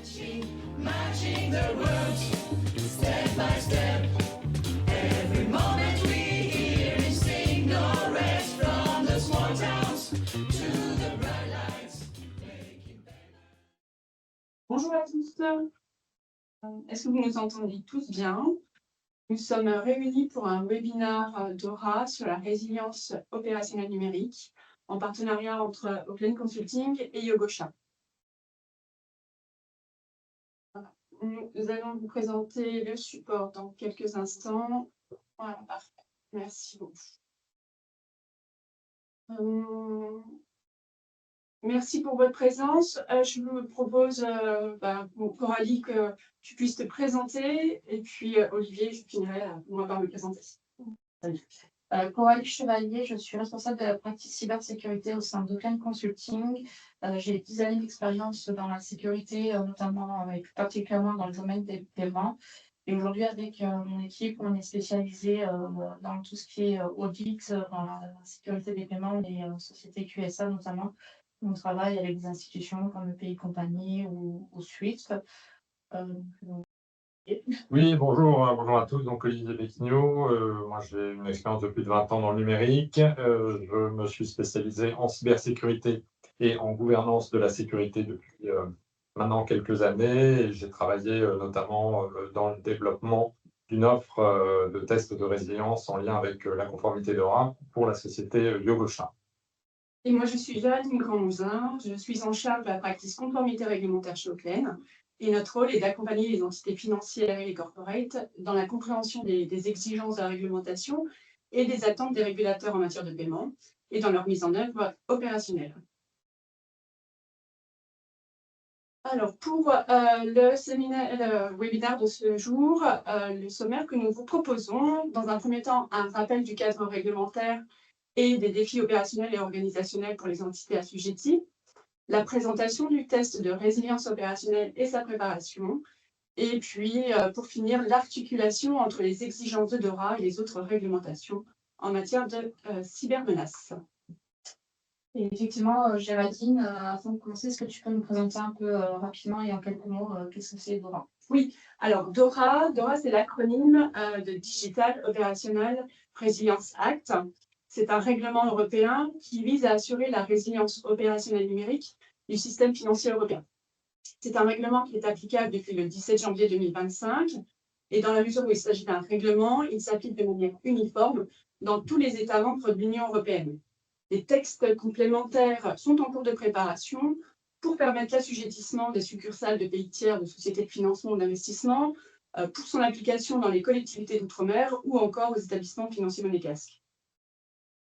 Matching the words, step by step. Every moment we hear is sing no rest from the small towns to the bright lights. Bonjour à tous. Est-ce que vous nous entendez tous bien? Nous sommes réunis pour un webinaire DORA sur la résilience opérationnelle numérique en partenariat entre Auckland Consulting et Yogosha. Nous allons vous présenter le support dans quelques instants. Voilà, parfait. Merci beaucoup. Merci pour votre présence. Je vous propose, Coralie, que tu puisses te présenter. Et puis, Olivier, je finirai moi par me présenter. Salut. Coralie Chevalier, je suis responsable de la pratique cybersécurité au sein d'Auckland Consulting. J'ai 10 années d'expérience dans la sécurité, notamment et plus particulièrement dans le domaine des paiements. Et aujourd'hui, avec mon équipe, on est spécialisé dans tout ce qui est audit, dans la sécurité des paiements des sociétés QSA notamment. On travaille avec des institutions comme le Pays Compagnie ou SWIFT. Oui, bonjour à tous. Donc, Olivier Becquignot. Moi, j'ai une expérience de plus de 20 ans dans le numérique. Je me suis spécialisé en cybersécurité et en gouvernance de la sécurité depuis maintenant quelques années. Et j'ai travaillé notamment dans le développement d'une offre de test de résilience en lien avec la conformité DORA pour la société Yogosha. Et moi, je suis Géraldine Grand-Mouzin. Je suis en charge de la pratique conformité réglementaire chez Auckland. Et notre rôle est d'accompagner les entités financières et les corporates dans la compréhension des exigences de la réglementation et des attentes des régulateurs en matière de paiement et dans leur mise en œuvre opérationnelle. Alors, pour le webinaire de ce jour, le sommaire que nous vous proposons, dans un premier temps, un rappel du cadre réglementaire et des défis opérationnels et organisationnels pour les entités assujetties, la présentation du test de résilience opérationnelle et sa préparation, et puis, pour finir, l'articulation entre les exigences de DORA et les autres réglementations en matière de cybermenaces. Et effectivement, Géraldine, avant de commencer, est-ce que tu peux nous présenter un peu rapidement et en quelques mots qu'est-ce que c'est DORA? Oui, alors DORA c'est l'acronyme de Digital Operational Resilience Act. C'est un règlement européen qui vise à assurer la résilience opérationnelle numérique du système financier européen. C'est un règlement qui est applicable depuis le 17 janvier 2025 et dans la mesure où il s'agit d'un règlement, il s'applique de manière uniforme dans tous les États membres de l'Union européenne. Les textes complémentaires sont en cours de préparation pour permettre l'assujettissement des succursales de pays tiers de sociétés de financement ou d'investissement, pour son application dans les collectivités d'outre-mer ou encore aux établissements financiers monégasques.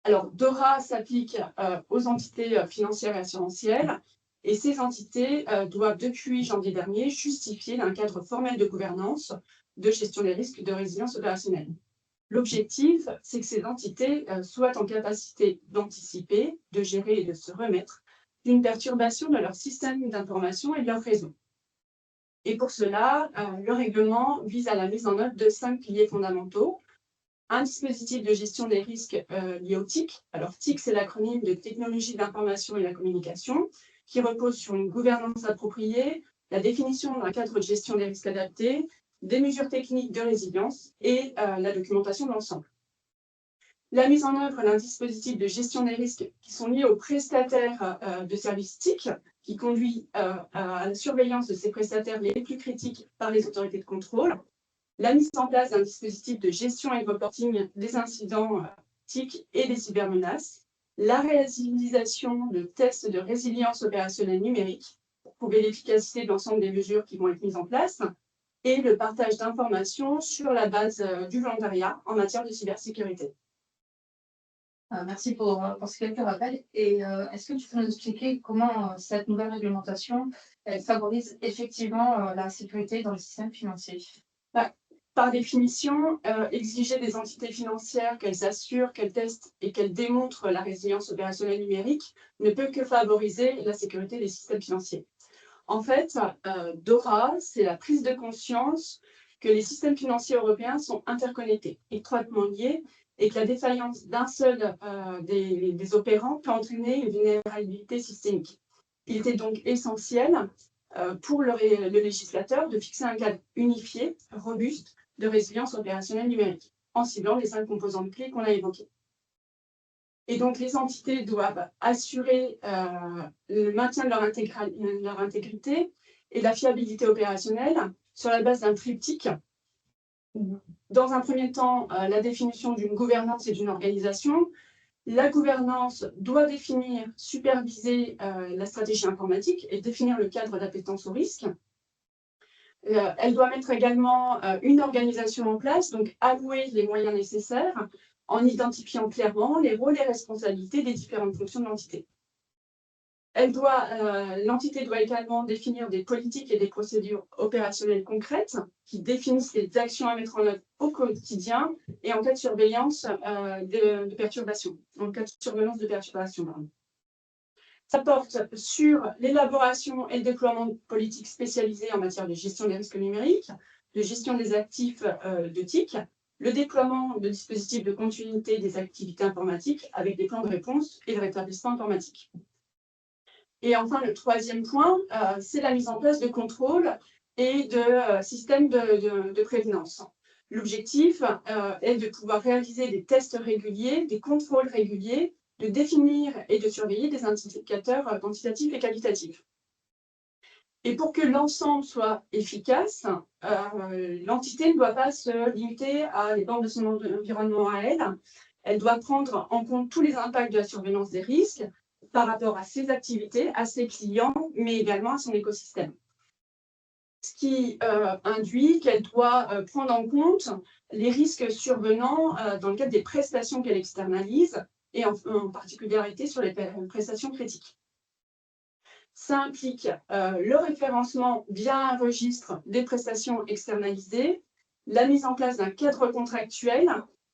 Alors, DORA s'applique aux entités financières et assurantielles, et ces entités doivent, depuis janvier dernier, justifier d'un cadre formel de gouvernance, de gestion des risques de résilience opérationnelle. L'objectif, c'est que ces entités soient en capacité d'anticiper, de gérer et de se remettre d'une perturbation de leur système d'information et de leur réseau. Et pour cela, le règlement vise à la mise en œuvre de 5 piliers fondamentaux. Un dispositif de gestion des risques liés au TIC. Alors, TIC, c'est l'acronyme de Technologie de l'information et la communication, qui repose sur une gouvernance appropriée, la définition d'un cadre de gestion des risques adaptés, des mesures techniques de résilience et la documentation de l'ensemble. La mise en œuvre d'un dispositif de gestion des risques qui sont liés aux prestataires de services TIC, qui conduit à la surveillance de ces prestataires les plus critiques par les autorités de contrôle. La mise en place d'un dispositif de gestion et de reporting des incidents TIC et des cybermenaces, la réalisation de tests de résilience opérationnelle numérique pour prouver l'efficacité de l'ensemble des mesures qui vont être mises en place, et le partage d'informations sur la base du volontariat en matière de cybersécurité. Merci pour ces quelques rappels. Et est-ce que tu peux nous expliquer comment cette nouvelle réglementation favorise effectivement la sécurité dans le système financier? Par définition, exiger des entités financières qu'elles assurent, qu'elles testent et qu'elles démontrent la résilience opérationnelle numérique ne peut que favoriser la sécurité des systèmes financiers. En fait, DORA, c'est la prise de conscience que les systèmes financiers européens sont interconnectés, étroitement liés, et que la défaillance d'un seul des opérants peut entraîner une vulnérabilité systémique. Il était donc essentiel pour le législateur de fixer un cadre unifié, robuste, de résilience opérationnelle numérique, en ciblant les 5 composantes clés qu'on a évoquées. Et donc, les entités doivent assurer le maintien de leur intégrité et la fiabilité opérationnelle sur la base d'un triptyque. Dans un premier temps, la définition d'une gouvernance et d'une organisation. La gouvernance doit définir, superviser la stratégie informatique et définir le cadre d'appétence au risque. Elle doit mettre également une organisation en place, donc allouer les moyens nécessaires en identifiant clairement les rôles et responsabilités des différentes fonctions de l'entité. L'entité doit également définir des politiques et des procédures opérationnelles concrètes qui définissent les actions à mettre en œuvre au quotidien et en cas de surveillance de perturbations, en cas de surveillance de perturbations. Ça porte sur l'élaboration et le déploiement de politiques spécialisées en matière de gestion des risques numériques, de gestion des actifs de TIC, le déploiement de dispositifs de continuité des activités informatiques avec des plans de réponse et de rétablissement informatique. Et enfin, le troisième point, c'est la mise en place de contrôles et de systèmes de prévenance. L'objectif est de pouvoir réaliser des tests réguliers, des contrôles réguliers, de définir et de surveiller des indicateurs quantitatifs et qualitatifs. Et pour que l'ensemble soit efficace, l'entité ne doit pas se limiter à les bornes de son environnement à elle. Elle doit prendre en compte tous les impacts de la surveillance des risques par rapport à ses activités, à ses clients, mais également à son écosystème. Ce qui induit qu'elle doit prendre en compte les risques survenant dans le cadre des prestations qu'elle externalise, et en particularité sur les prestations critiques. Ça implique le référencement via un registre des prestations externalisées, la mise en place d'un cadre contractuel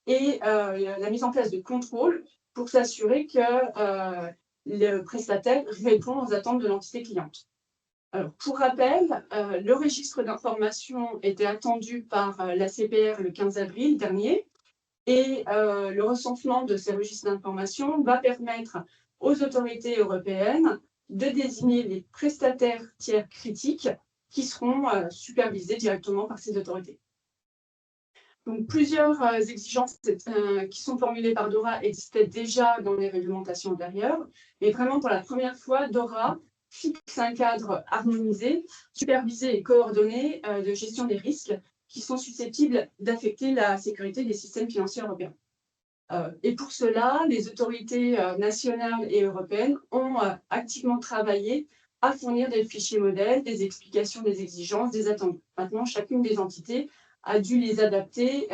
et la mise en place de contrôles pour s'assurer que le prestataire répond aux attentes de l'entité cliente. Alors, pour rappel, le registre d'information était attendu par la CPR le 15 avril dernier et le recensement de ces registres d'information va permettre aux autorités européennes de désigner les prestataires tiers critiques qui seront supervisés directement par ces autorités. Donc, plusieurs exigences qui sont formulées par DORA existaient déjà dans les réglementations antérieures, mais vraiment pour la première fois, DORA fixe un cadre harmonisé, supervisé et coordonné de gestion des risques qui sont susceptibles d'affecter la sécurité des systèmes financiers européens. Et pour cela, les autorités nationales et européennes ont activement travaillé à fournir des fichiers modèles, des explications des exigences, des attendus. Maintenant, chacune des entités a dû les adapter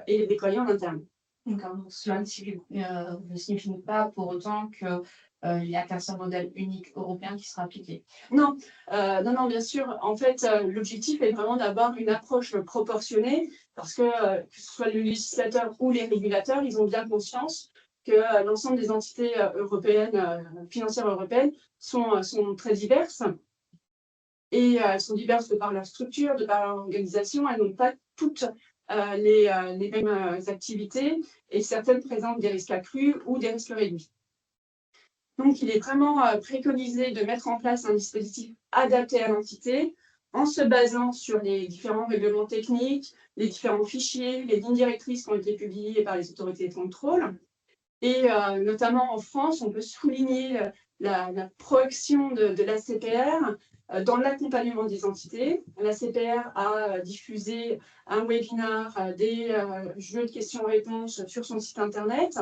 et les déployer en interne. D'accord, donc cela ne signifie pas pour autant qu'il n'y a qu'un seul modèle unique européen qui sera appliqué. Non, non, bien sûr. En fait, l'objectif est vraiment d'avoir une approche proportionnée parce que ce soit le législateur ou les régulateurs, ils ont bien conscience que l'ensemble des entités européennes, financières européennes, sont très diverses. Et elles sont diverses de par leur structure, de par leur organisation. Elles n'ont pas toutes les mêmes activités et certaines présentent des risques accrus ou des risques réduits. Donc, il est vraiment préconisé de mettre en place un dispositif adapté à l'entité en se basant sur les différents règlements techniques, les différents fichiers, les lignes directrices qui ont été publiées par les autorités de contrôle. Et notamment en France, on peut souligner la proaction de la CPR dans l'accompagnement des entités. La CPR a diffusé un webinar, des jeux de questions-réponses sur son site internet.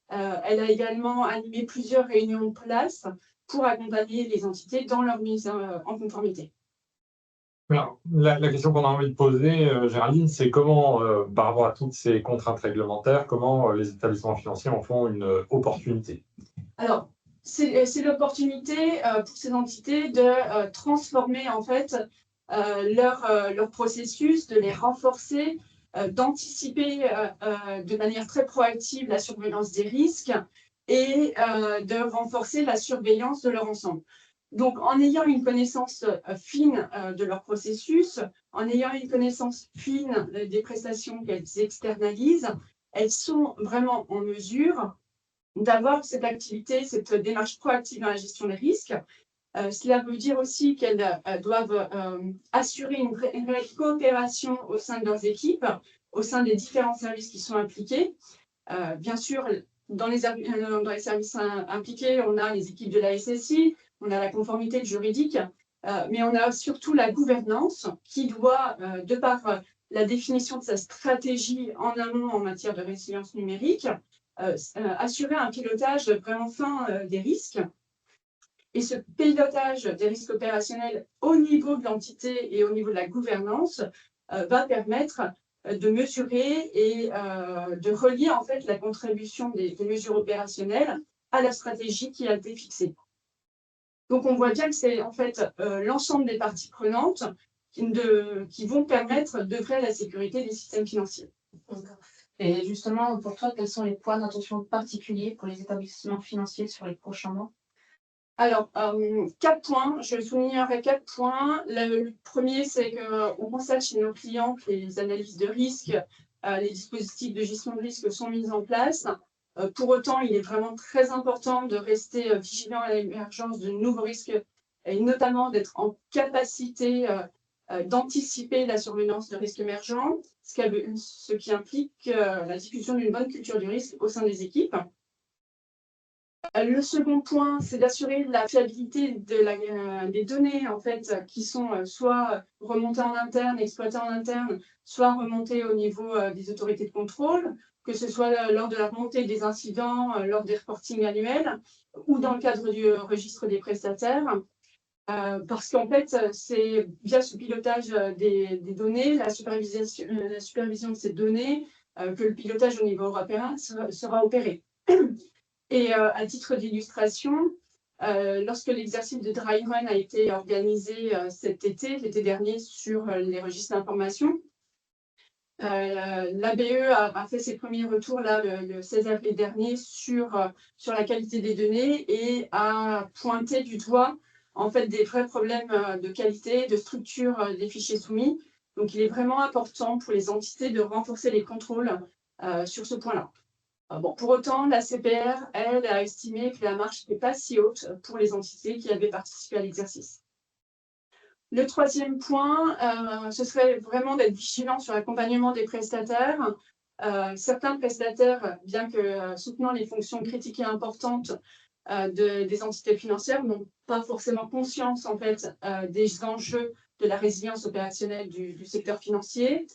Elle a également animé plusieurs réunions de place pour accompagner les entités dans leur mise en conformité. Alors, la question qu'on a envie de poser, Géraldine, c'est comment, par rapport à toutes ces contraintes réglementaires, comment les établissements financiers en font une opportunité? Alors, c'est l'opportunité pour ces entités de transformer en fait leur processus, de les renforcer, d'anticiper de manière très proactive la surveillance des risques et de renforcer la surveillance de leur ensemble. Donc, en ayant une connaissance fine de leur processus, en ayant une connaissance fine des prestations qu'elles externalisent, elles sont vraiment en mesure d'avoir cette activité, cette démarche proactive dans la gestion des risques Cela veut dire aussi qu'elles doivent assurer une vraie coopération au sein de leurs équipes, au sein des différents services qui sont impliqués. Bien sûr, dans les services impliqués, on a les équipes de la SSI, on a la conformité, le juridique, mais on a surtout la gouvernance qui doit, de par la définition de sa stratégie en amont en matière de résilience numérique, assurer un pilotage vraiment fin des risques. Et ce pilotage des risques opérationnels au niveau de l'entité et au niveau de la gouvernance va permettre de mesurer et de relier en fait la contribution des mesures opérationnelles à la stratégie qui a été fixée. Donc on voit bien que c'est en fait l'ensemble des parties prenantes qui vont permettre d'œuvrer à la sécurité des systèmes financiers. Et justement, pour toi, quels sont les points d'attention particuliers pour les établissements financiers sur les prochains mois? Alors, 4 points, je soulignerai 4 points. Le premier, c'est qu'on constate chez nos clients que les analyses de risque, les dispositifs de gestion de risque sont mis en place. Pour autant, il est vraiment très important de rester vigilant à l'émergence de nouveaux risques et notamment d'être en capacité d'anticiper la survenance de risques émergents, ce qui implique la diffusion d'une bonne culture du risque au sein des équipes. Le second point, c'est d'assurer la fiabilité des données en fait, qui sont soit remontées en interne, exploitées en interne, soit remontées au niveau des autorités de contrôle, que ce soit lors de la remontée des incidents, lors des reportings annuels ou dans le cadre du registre des prestataires. Parce qu'en fait, c'est via ce pilotage des données, la supervision de ces données, que le pilotage au niveau européen sera opéré. Et à titre d'illustration, lorsque l'exercice de dry run a été organisé l'été dernier, sur les registres d'information, l'ABE a fait ses premiers retours là, le 16 avril dernier sur la qualité des données et a pointé du doigt en fait, des vrais problèmes de qualité, de structure des fichiers soumis. Donc, il est vraiment important pour les entités de renforcer les contrôles sur ce point-là. Bon, pour autant, la CPR, elle, a estimé que la marge n'était pas si haute pour les entités qui avaient participé à l'exercice. Le troisième point, ce serait vraiment d'être vigilant sur l'accompagnement des prestataires. Certains prestataires, bien que soutenant les fonctions critiques et importantes des entités financières, n'ont pas forcément conscience en fait, des enjeux de la résilience opérationnelle du secteur financier.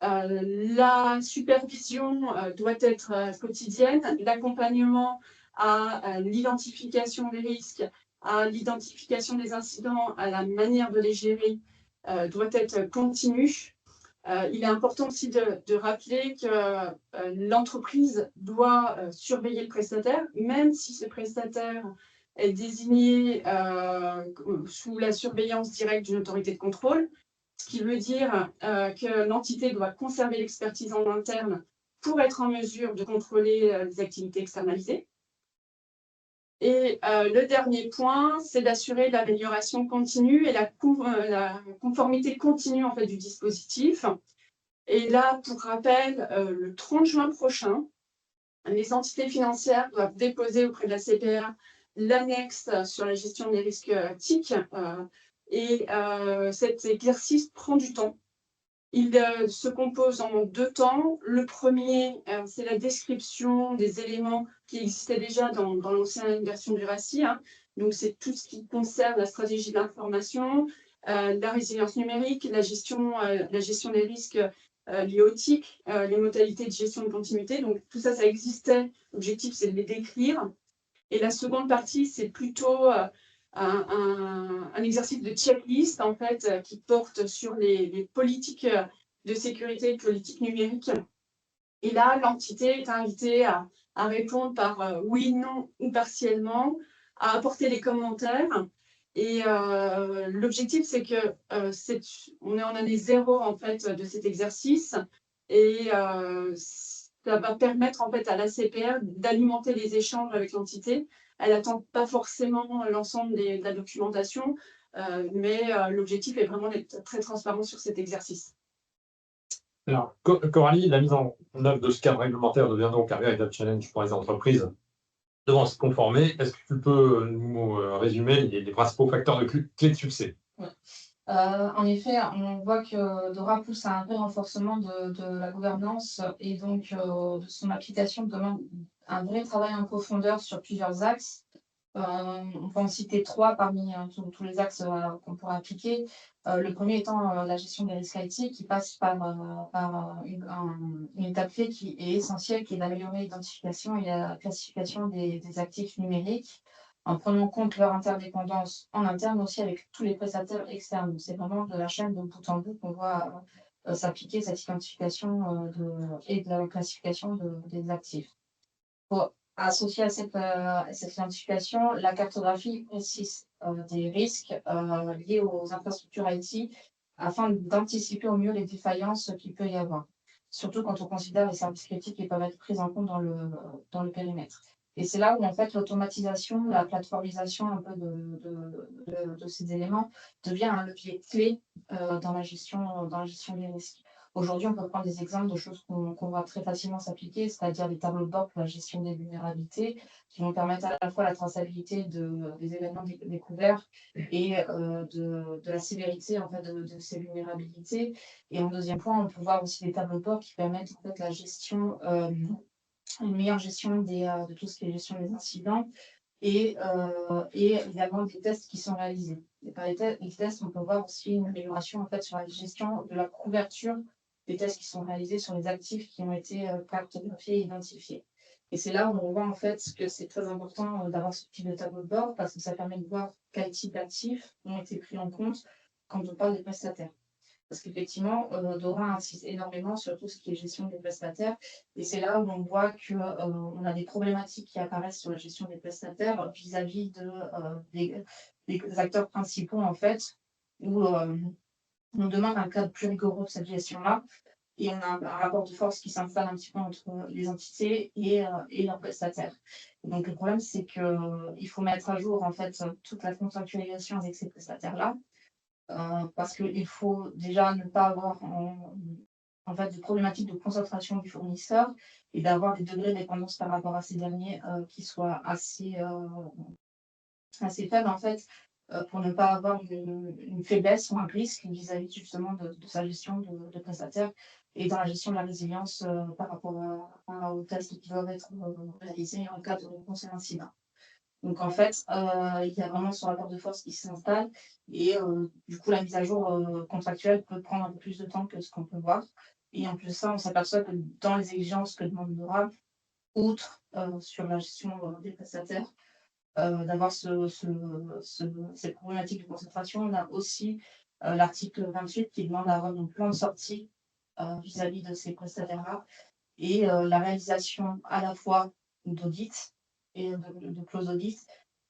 La supervision doit être quotidienne, l'accompagnement à l'identification des risques, à l'identification des incidents, à la manière de les gérer doit être continu. Il est important aussi de rappeler que l'entreprise doit surveiller le prestataire, même si ce prestataire est désigné sous la surveillance directe d'une autorité de contrôle. Ce qui veut dire que l'entité doit conserver l'expertise en interne pour être en mesure de contrôler les activités externalisées. Et le dernier point, c'est d'assurer l'amélioration continue et la conformité continue en fait, du dispositif. Et là, pour rappel, le 30 juin prochain, les entités financières doivent déposer auprès de la CPR l'annexe sur la gestion des risques TIC. Et cet exercice prend du temps. Il se compose en 2 temps. Le premier, c'est la description des éléments qui existaient déjà dans l'ancienne version du RACI. Hein. Donc, c'est tout ce qui concerne la stratégie de l'information, la résilience numérique, la gestion des risques liés au TIC, les modalités de gestion de continuité. Donc, tout ça, ça existait. L'objectif, c'est de les décrire. Et la seconde partie, c'est plutôt un exercice de checklist en fait, qui porte sur les politiques de sécurité et politiques numériques. Et là, l'entité est invitée à répondre par oui, non ou partiellement, à apporter des commentaires. Et l'objectif, c'est que on est en année 0 en fait, de cet exercice. Et ça va permettre en fait, à la CPR d'alimenter les échanges avec l'entité. Elle n'attend pas forcément l'ensemble de la documentation, mais l'objectif est vraiment d'être très transparent sur cet exercice. Alors, Coralie, la mise en œuvre de ce cadre réglementaire devient donc un véritable challenge pour les entreprises devant se conformer. Est-ce que tu peux nous résumer les principaux facteurs de clés de succès? En effet, on voit que Dora pousse à un vrai renforcement de la gouvernance et donc de son application demande un vrai travail en profondeur sur plusieurs axes. On peut en citer 3 parmi tous les axes qu'on pourrait appliquer. Le premier étant la gestion des risques IT qui passe par une étape clé qui est essentielle, qui est d'améliorer l'identification et la classification des actifs numériques en prenant en compte leur interdépendance en interne, mais aussi avec tous les prestataires externes. Donc, c'est vraiment de la chaîne de bout en bout qu'on voit s'appliquer cette identification et de la classification des actifs. Pour associer à cette identification, la cartographie précise des risques liés aux infrastructures IT afin d'anticiper au mieux les défaillances qu'il peut y avoir, surtout quand on considère les services critiques qui peuvent être pris en compte dans le périmètre. Et c'est là où en fait l'automatisation, la plateformisation un peu de ces éléments devient un levier clé dans la gestion des risques. Aujourd'hui, on peut prendre des exemples de choses qu'on voit très facilement s'appliquer, c'est-à-dire des tableaux de bord pour la gestion des vulnérabilités, qui vont permettre à la fois la traçabilité des événements découverts et de la sévérité en fait, de ces vulnérabilités. Et en deuxième point, on peut voir aussi des tableaux de bord qui permettent en fait, la gestion, une meilleure gestion de tout ce qui est gestion des incidents et également des tests qui sont réalisés. Et par les tests, on peut voir aussi une amélioration en fait, sur la gestion de la couverture des tests qui sont réalisés sur les actifs qui ont été cartographiés et identifiés. Et c'est là où on voit en fait que c'est très important d'avoir ce type de tableau de bord parce que ça permet de voir quel type d'actifs ont été pris en compte quand on parle des prestataires. Parce qu'effectivement, Dora insiste énormément sur tout ce qui est gestion des prestataires. Et c'est là où on voit qu'on a des problématiques qui apparaissent sur la gestion des prestataires vis-à-vis des acteurs principaux, en fait, où on demande un cadre plus rigoureux de cette gestion-là. Et on a un rapport de force qui s'installe un petit peu entre les entités et leurs prestataires. Et donc le problème, c'est qu'il faut mettre à jour en fait toute la contractualisation avec ces prestataires-là. Parce qu'il faut déjà ne pas avoir en fait, de problématiques de concentration du fournisseur et d'avoir des degrés de dépendance par rapport à ces derniers qui soient assez faibles en fait, pour ne pas avoir une faiblesse ou un risque vis-à-vis justement de sa gestion de prestataire et dans la gestion de la résilience par rapport aux tests qui doivent être réalisés en cas de réponse à l'incident. Donc en fait, il y a vraiment ce rapport de force qui s'installe et du coup la mise à jour contractuelle peut prendre un peu plus de temps que ce qu'on peut voir. Et en plus de ça, on s'aperçoit que dans les exigences que demande Dora, outre sur la gestion des prestataires, d'avoir ces problématiques de concentration, on a aussi l'article 28 qui demande d'avoir un plan de sortie vis-à-vis de ces prestataires-là et la réalisation à la fois d'audits et de clauses d'audit,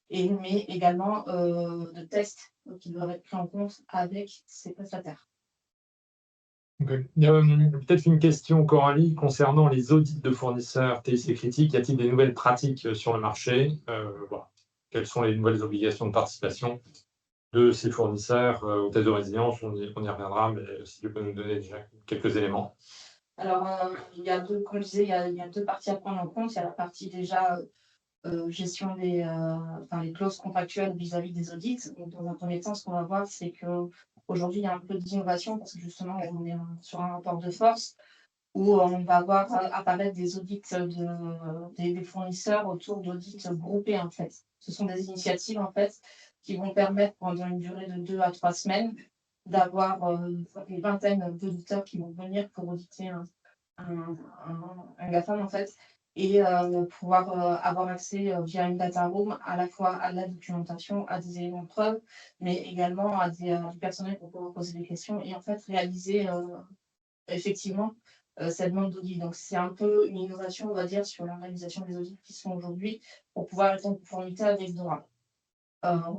mais également de tests qui doivent être pris en compte avec ces prestataires. Okay. Peut-être une question, Coralie, concernant les audits de fournisseurs TIC critiques. Y a-t-il des nouvelles pratiques sur le marché? Voilà. Quelles sont les nouvelles obligations de participation de ces fournisseurs aux tests de résilience? On y reviendra, mais si tu peux nous donner déjà quelques éléments. Alors, comme je disais, il y a 2 parties à prendre en compte. Il y a la partie déjà gestion les clauses contractuelles vis-à-vis des audits. Donc, dans un premier temps, ce qu'on va voir, c'est qu'aujourd'hui, il y a un peu d'innovation parce que justement, on est sur un rapport de force où on va voir apparaître des audits des fournisseurs autour d'audits groupés, en fait. Ce sont des initiatives, en fait, qui vont permettre pendant une durée de 2 à 3 semaines d'avoir une vingtaine d'auditeurs qui vont venir pour auditer un GAFAM, en fait, et pouvoir avoir accès via une data room à la fois à la documentation, à des éléments de preuve, mais également à du personnel pour pouvoir poser des questions et en fait réaliser effectivement cette demande d'audit. Donc c'est un peu une innovation, on va dire, sur la réalisation des audits qui sont aujourd'hui pour pouvoir être en conformité avec Dora.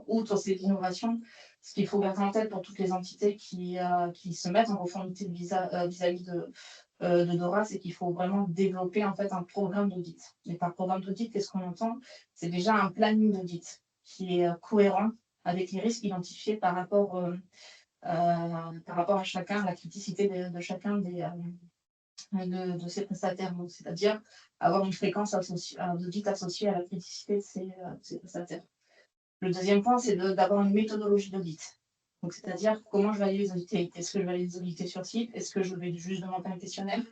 Outre ces innovations, ce qu'il faut garder en tête pour toutes les entités qui se mettent en conformité vis-à-vis de Dora, c'est qu'il faut vraiment développer en fait un programme d'audit. Et par programme d'audit, qu'est-ce qu'on entend? C'est déjà un planning d'audit qui est cohérent avec les risques identifiés par rapport à chacun, la criticité de chacun de ces prestataires. Donc, c'est-à-dire avoir une fréquence d'audit associée à la criticité de ces prestataires. Le deuxième point, c'est d'avoir une méthodologie d'audit. Donc, c'est-à-dire comment je valide les audités. Est-ce que je valide les audités sur site? Est-ce que je vais juste demander un questionnaire?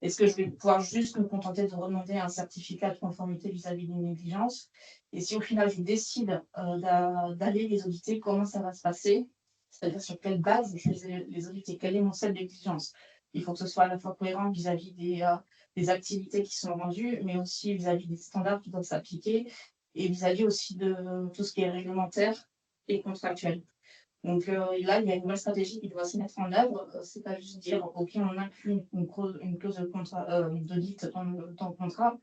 Est-ce que je vais pouvoir juste me contenter de demander un certificat de conformité vis-à-vis d'une négligence? Et si au final je décide d'aller les auditer, comment ça va se passer? C'est-à-dire sur quelle base je vais les auditer? Quel est mon set d'exigence? Il faut que ce soit à la fois cohérent vis-à-vis des activités qui sont rendues, mais aussi vis-à-vis des standards qui doivent s'appliquer et vis-à-vis aussi de tout ce qui est réglementaire et contractuel. Donc là, il y a une nouvelle stratégie qui doit se mettre en œuvre. C'est pas juste dire, OK, on inclut une clause d'audit dans le contrat.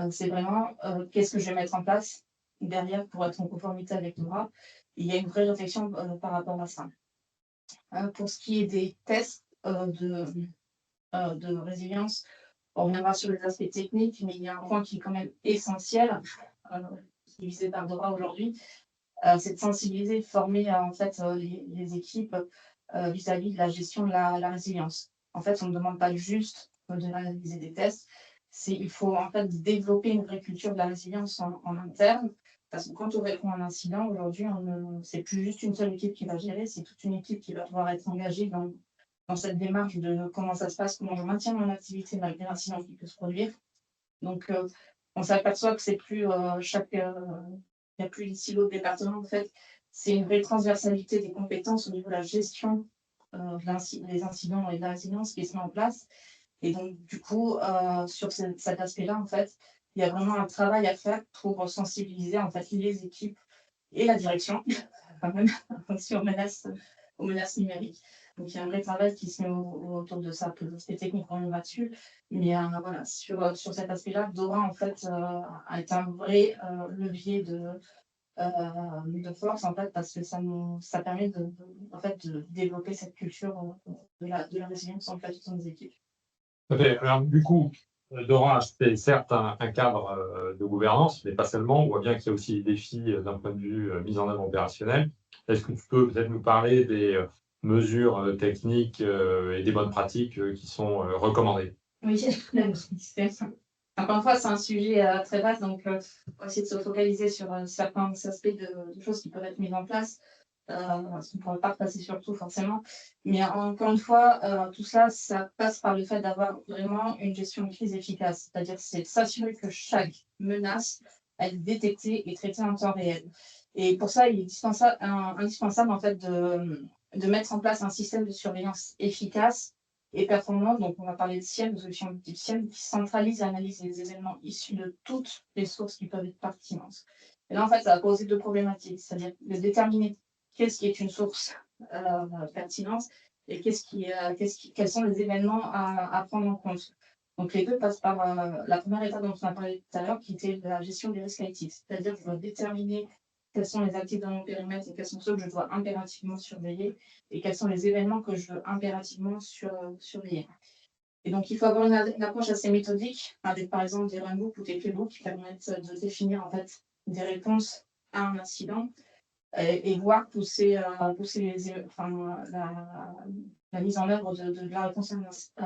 C'est vraiment qu'est-ce que je vais mettre en place derrière pour être en conformité avec le droit. Il y a une vraie réflexion par rapport à ça. Pour ce qui est des tests de résilience, on reviendra sur les aspects techniques, mais il y a un point qui est quand même essentiel, qui est visé par Dora aujourd'hui, c'est de sensibiliser, former en fait les équipes vis-à-vis de la gestion de la résilience. En fait, on ne demande pas juste de réaliser des tests, il faut en fait développer une vraie culture de la résilience en interne. Parce que quand on répond à un incident, aujourd'hui, c'est plus juste une seule équipe qui va gérer, c'est toute une équipe qui va devoir être engagée dans cette démarche de comment ça se passe, comment je maintiens mon activité malgré l'incident qui peut se produire. Donc, on s'aperçoit que c'est plus il n'y a plus de silo de département. En fait, c'est une vraie transversalité des compétences au niveau de la gestion des incidents et de la résilience qui se met en place. Et donc, du coup, sur cet aspect-là, en fait, il y a vraiment un travail à faire pour sensibiliser en fait les équipes et la direction, quand même, aussi aux menaces numériques. Donc, il y a un vrai travail qui se met autour de ça, que l'aspect technique, on va dessus. Mais voilà, sur cet aspect-là, Dora, en fait, a été un vrai levier de force, en fait, parce que ça permet en fait, de développer cette culture de la résilience en fait dans les équipes. Alors, du coup, Dora, c'est certes un cadre de gouvernance, mais pas seulement. On voit bien qu'il y a aussi des défis d'un point de vue mise en œuvre opérationnelle. Est-ce que tu peux peut-être nous parler des mesures techniques et des bonnes pratiques qui sont recommandées? Oui, encore une fois, c'est un sujet très vaste, donc on va essayer de se focaliser sur certains aspects de choses qui peuvent être mises en place. Parce qu'on ne pourra pas passer sur tout forcément. Mais encore une fois, tout ça, ça passe par le fait d'avoir vraiment une gestion de crise efficace. C'est-à-dire c'est de s'assurer que chaque menace est détectée et traitée en temps réel. Et pour ça, il est indispensable en fait, de mettre en place un système de surveillance efficace et performant. Donc, on va parler de SIEM, de solutions de type SIEM, qui centralise et analyse les événements issus de toutes les sources qui peuvent être pertinentes. Et là, en fait, ça va poser deux problématiques, c'est-à-dire de déterminer qu'est-ce qui est une source pertinente et quels sont les événements à prendre en compte. Donc, les deux passent par la première étape dont on a parlé tout à l'heure, qui était la gestion des risques actifs. C'est-à-dire que je dois déterminer quels sont les actifs dans mon périmètre et quels sont ceux que je dois impérativement surveiller et quels sont les événements que je veux impérativement surveiller. Et donc, il faut avoir une approche assez méthodique, avec par exemple des runbooks ou des playbooks qui permettent de définir en fait des réponses à un incident et voir pousser la mise en œuvre de la réponse à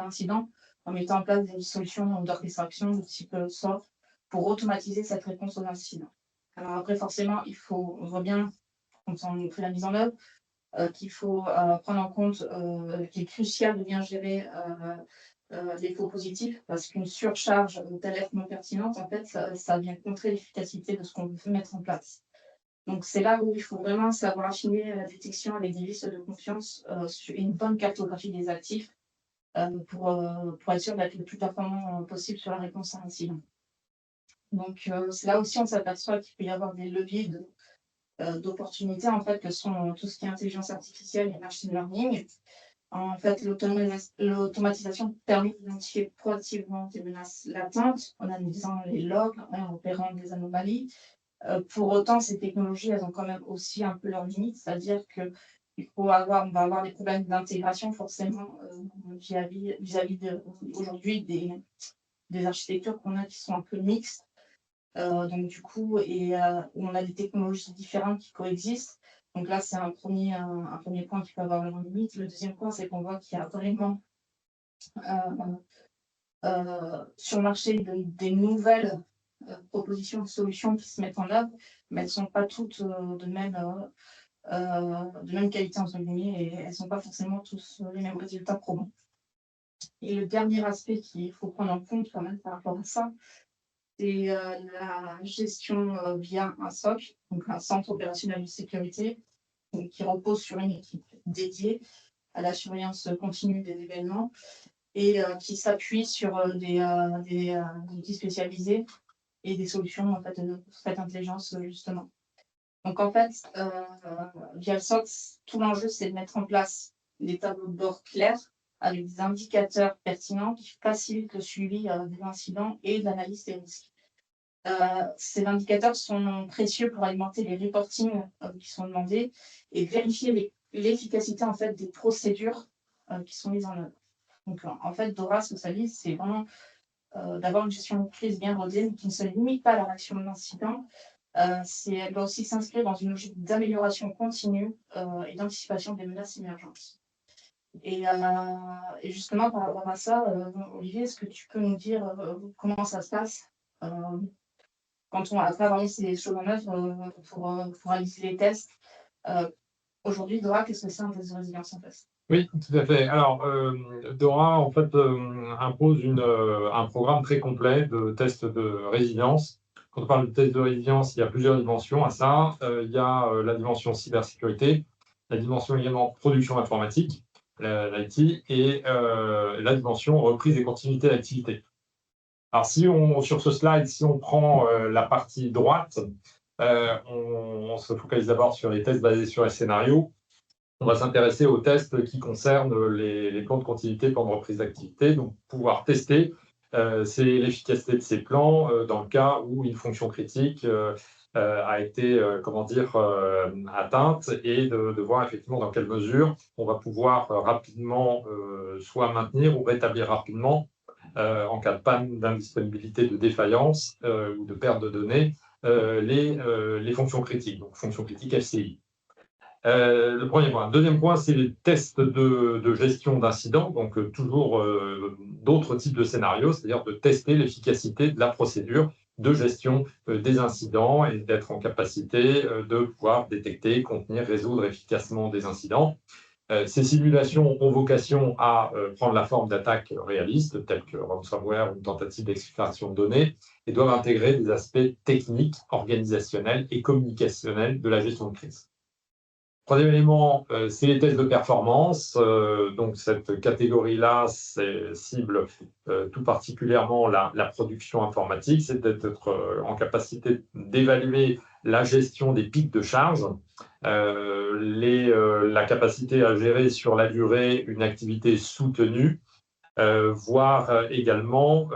un incident en mettant en place des solutions d'orchestration de type SOAR pour automatiser cette réponse aux incidents. Alors après, forcément, on voit bien, quand on fait la mise en œuvre, qu'il faut prendre en compte qu'il est crucial de bien gérer les faux positifs, parce qu'une surcharge d'alerte non pertinente, en fait, ça vient contrer l'efficacité de ce qu'on veut mettre en place. Donc, c'est là où il faut vraiment savoir affiner la détection avec des listes de confiance sur une bonne cartographie des actifs pour être sûr d'être le plus performant possible sur la réponse à un incident. Donc, c'est là aussi on s'aperçoit qu'il peut y avoir des leviers d'opportunités, en fait, que sont tout ce qui est intelligence artificielle et machine learning. En fait, l'automatisation permet d'identifier proactivement des menaces latentes en analysant les logs, en repérant des anomalies. Pour autant, ces technologies, elles ont quand même aussi un peu leurs limites, c'est-à-dire on va avoir des problèmes d'intégration forcément vis-à-vis aujourd'hui des architectures qu'on a qui sont un peu mixtes. Donc du coup, où on a des technologies différentes qui coexistent. Donc là, c'est un premier point qui peut avoir leurs limites. Le deuxième point, c'est qu'on voit qu'il y a vraiment sur le marché des nouvelles propositions de solutions qui se mettent en œuvre, mais elles ne sont pas toutes de même qualité, entre guillemets, et elles n'ont pas forcément tous les mêmes résultats probants. Et le dernier aspect qu'il faut prendre en compte quand même par rapport à ça, c'est la gestion via un SOC, donc un centre opérationnel de sécurité, donc, qui repose sur une équipe dédiée à la surveillance continue des événements et qui s'appuie sur des outils spécialisés et des solutions en fait, de cette intelligence justement. Donc en fait, via le SOC, tout l'enjeu c'est de mettre en place des tableaux de bord clairs avec des indicateurs pertinents qui facilitent le suivi des incidents et de l'analyse des risques. Ces indicateurs sont précieux pour alimenter les reportings qui sont demandés et vérifier l'efficacité en fait, des procédures qui sont mises en œuvre. Donc en fait, DORA, ce que ça vise, c'est vraiment d'avoir une gestion de crise bien rodée, qui ne se limite pas à la réaction d'incidents. Elle doit aussi s'inscrire dans une logique d'amélioration continue et d'anticipation des menaces émergentes. Et justement, par rapport à ça, Olivier, est-ce que tu peux nous dire comment ça se passe quand on a mis ces choses en œuvre pour réaliser les tests? Aujourd'hui, Dora, qu'est-ce que c'est un test de résilience en fait? Oui, tout à fait. Alors, DORA, en fait, impose un programme très complet de tests de résilience. Quand on parle de test de résilience, il y a plusieurs dimensions à ça. Il y a la dimension cybersécurité, la dimension également production informatique, l'IT, et la dimension reprise et continuité d'activité. Alors, sur ce slide, si on prend la partie droite, on se focalise d'abord sur les tests basés sur les scénarios. On va s'intéresser aux tests qui concernent les plans de continuité, plans de reprise d'activité. Donc, pouvoir tester c'est l'efficacité de ces plans dans le cas où une fonction critique a été atteinte et de voir effectivement dans quelle mesure on va pouvoir rapidement soit maintenir ou rétablir rapidement en cas de panne, d'indisponibilité, de défaillance ou de perte de données les fonctions critiques, donc fonctions critiques FCI. Le premier point. Deuxième point, c'est les tests de gestion d'incidents, donc toujours d'autres types de scénarios, c'est-à-dire de tester l'efficacité de la procédure de gestion des incidents et d'être en capacité de pouvoir détecter, contenir, résoudre efficacement des incidents. Ces simulations ont vocation à prendre la forme d'attaques réalistes, telles que ransomware ou tentative d'exfiltration de données, et doivent intégrer des aspects techniques, organisationnels et communicationnels de la gestion de crise. Troisième élément, c'est les tests de performance. Donc, cette catégorie-là cible tout particulièrement la production informatique, c'est d'être en capacité d'évaluer la gestion des pics de charge, la capacité à gérer sur la durée une activité soutenue, voire également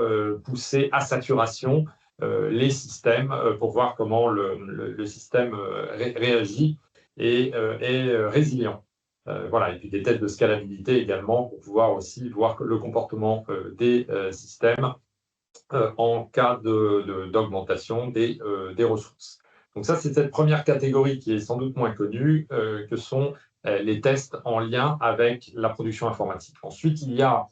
pousser à saturation les systèmes pour voir comment le système réagit et résilient. Voilà, et puis des tests de scalabilité également pour pouvoir aussi voir le comportement des systèmes en cas d'augmentation des ressources. Donc ça, c'est cette première catégorie qui est sans doute moins connue, que sont les tests en lien avec la production informatique. Ensuite, il y a,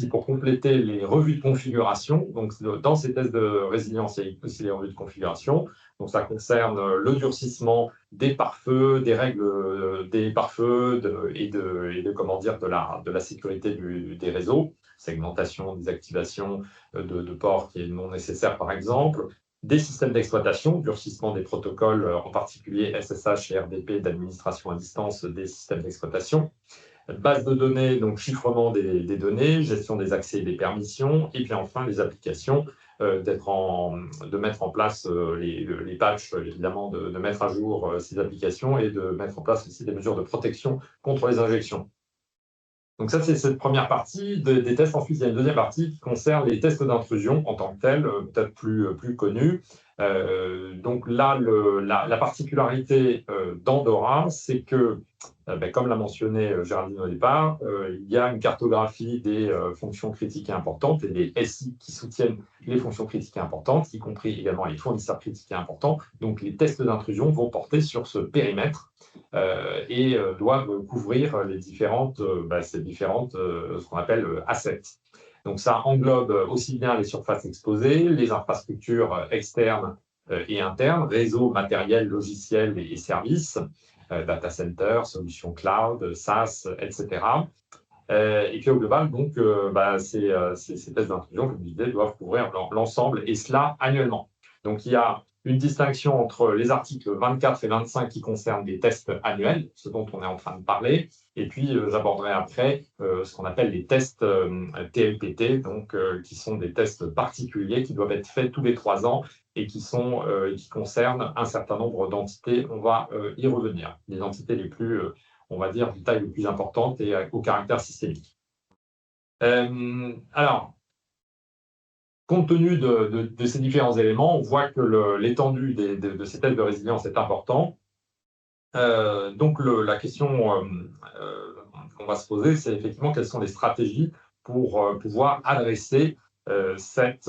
pour compléter les revues de configuration, donc dans ces tests de résilience, il y a aussi les revues de configuration. Donc ça concerne le durcissement des pare-feux, des règles des pare-feux et de la sécurité des réseaux, segmentation, désactivation de ports qui est non nécessaire par exemple, des systèmes d'exploitation, durcissement des protocoles, en particulier SSH et RDP d'administration à distance des systèmes d'exploitation, base de données, donc chiffrement des données, gestion des accès et des permissions, et puis enfin les applications, de mettre en place les patchs, évidemment, de mettre à jour ces applications et de mettre en place aussi des mesures de protection contre les injections. Donc ça, c'est cette première partie des tests. Ensuite, il y a une deuxième partie qui concerne les tests d'intrusion en tant que tels, peut-être plus connus. Donc là, la particularité d'Andorra, c'est que, comme l'a mentionné Géraldine au départ, il y a une cartographie des fonctions critiques et importantes et des SI qui soutiennent les fonctions critiques et importantes, y compris également les fournisseurs critiques et importants. Donc les tests d'intrusion vont porter sur ce périmètre et doivent couvrir ces différentes ce qu'on appelle assets. Donc, ça englobe aussi bien les surfaces exposées, les infrastructures externes et internes, réseaux, matériels, logiciels et services, data center, solutions cloud, SaaS, etc. Et puis au global, donc, ces tests d'intrusion, comme je disais, doivent couvrir l'ensemble, et cela annuellement. Donc, il y a une distinction entre les articles 24 et 25 qui concernent des tests annuels, ce dont on est en train de parler, et puis j'aborderai après ce qu'on appelle les tests TLPT, donc, qui sont des tests particuliers qui doivent être faits tous les 3 ans et qui concernent un certain nombre d'entités. On va y revenir, les entités les plus on va dire, de taille le plus importante et au caractère systémique. Alors, compte tenu de ces différents éléments, on voit que l'étendue de ces tests de résilience est important. Donc, la question qu'on va se poser, c'est effectivement quelles sont les stratégies pour pouvoir adresser ces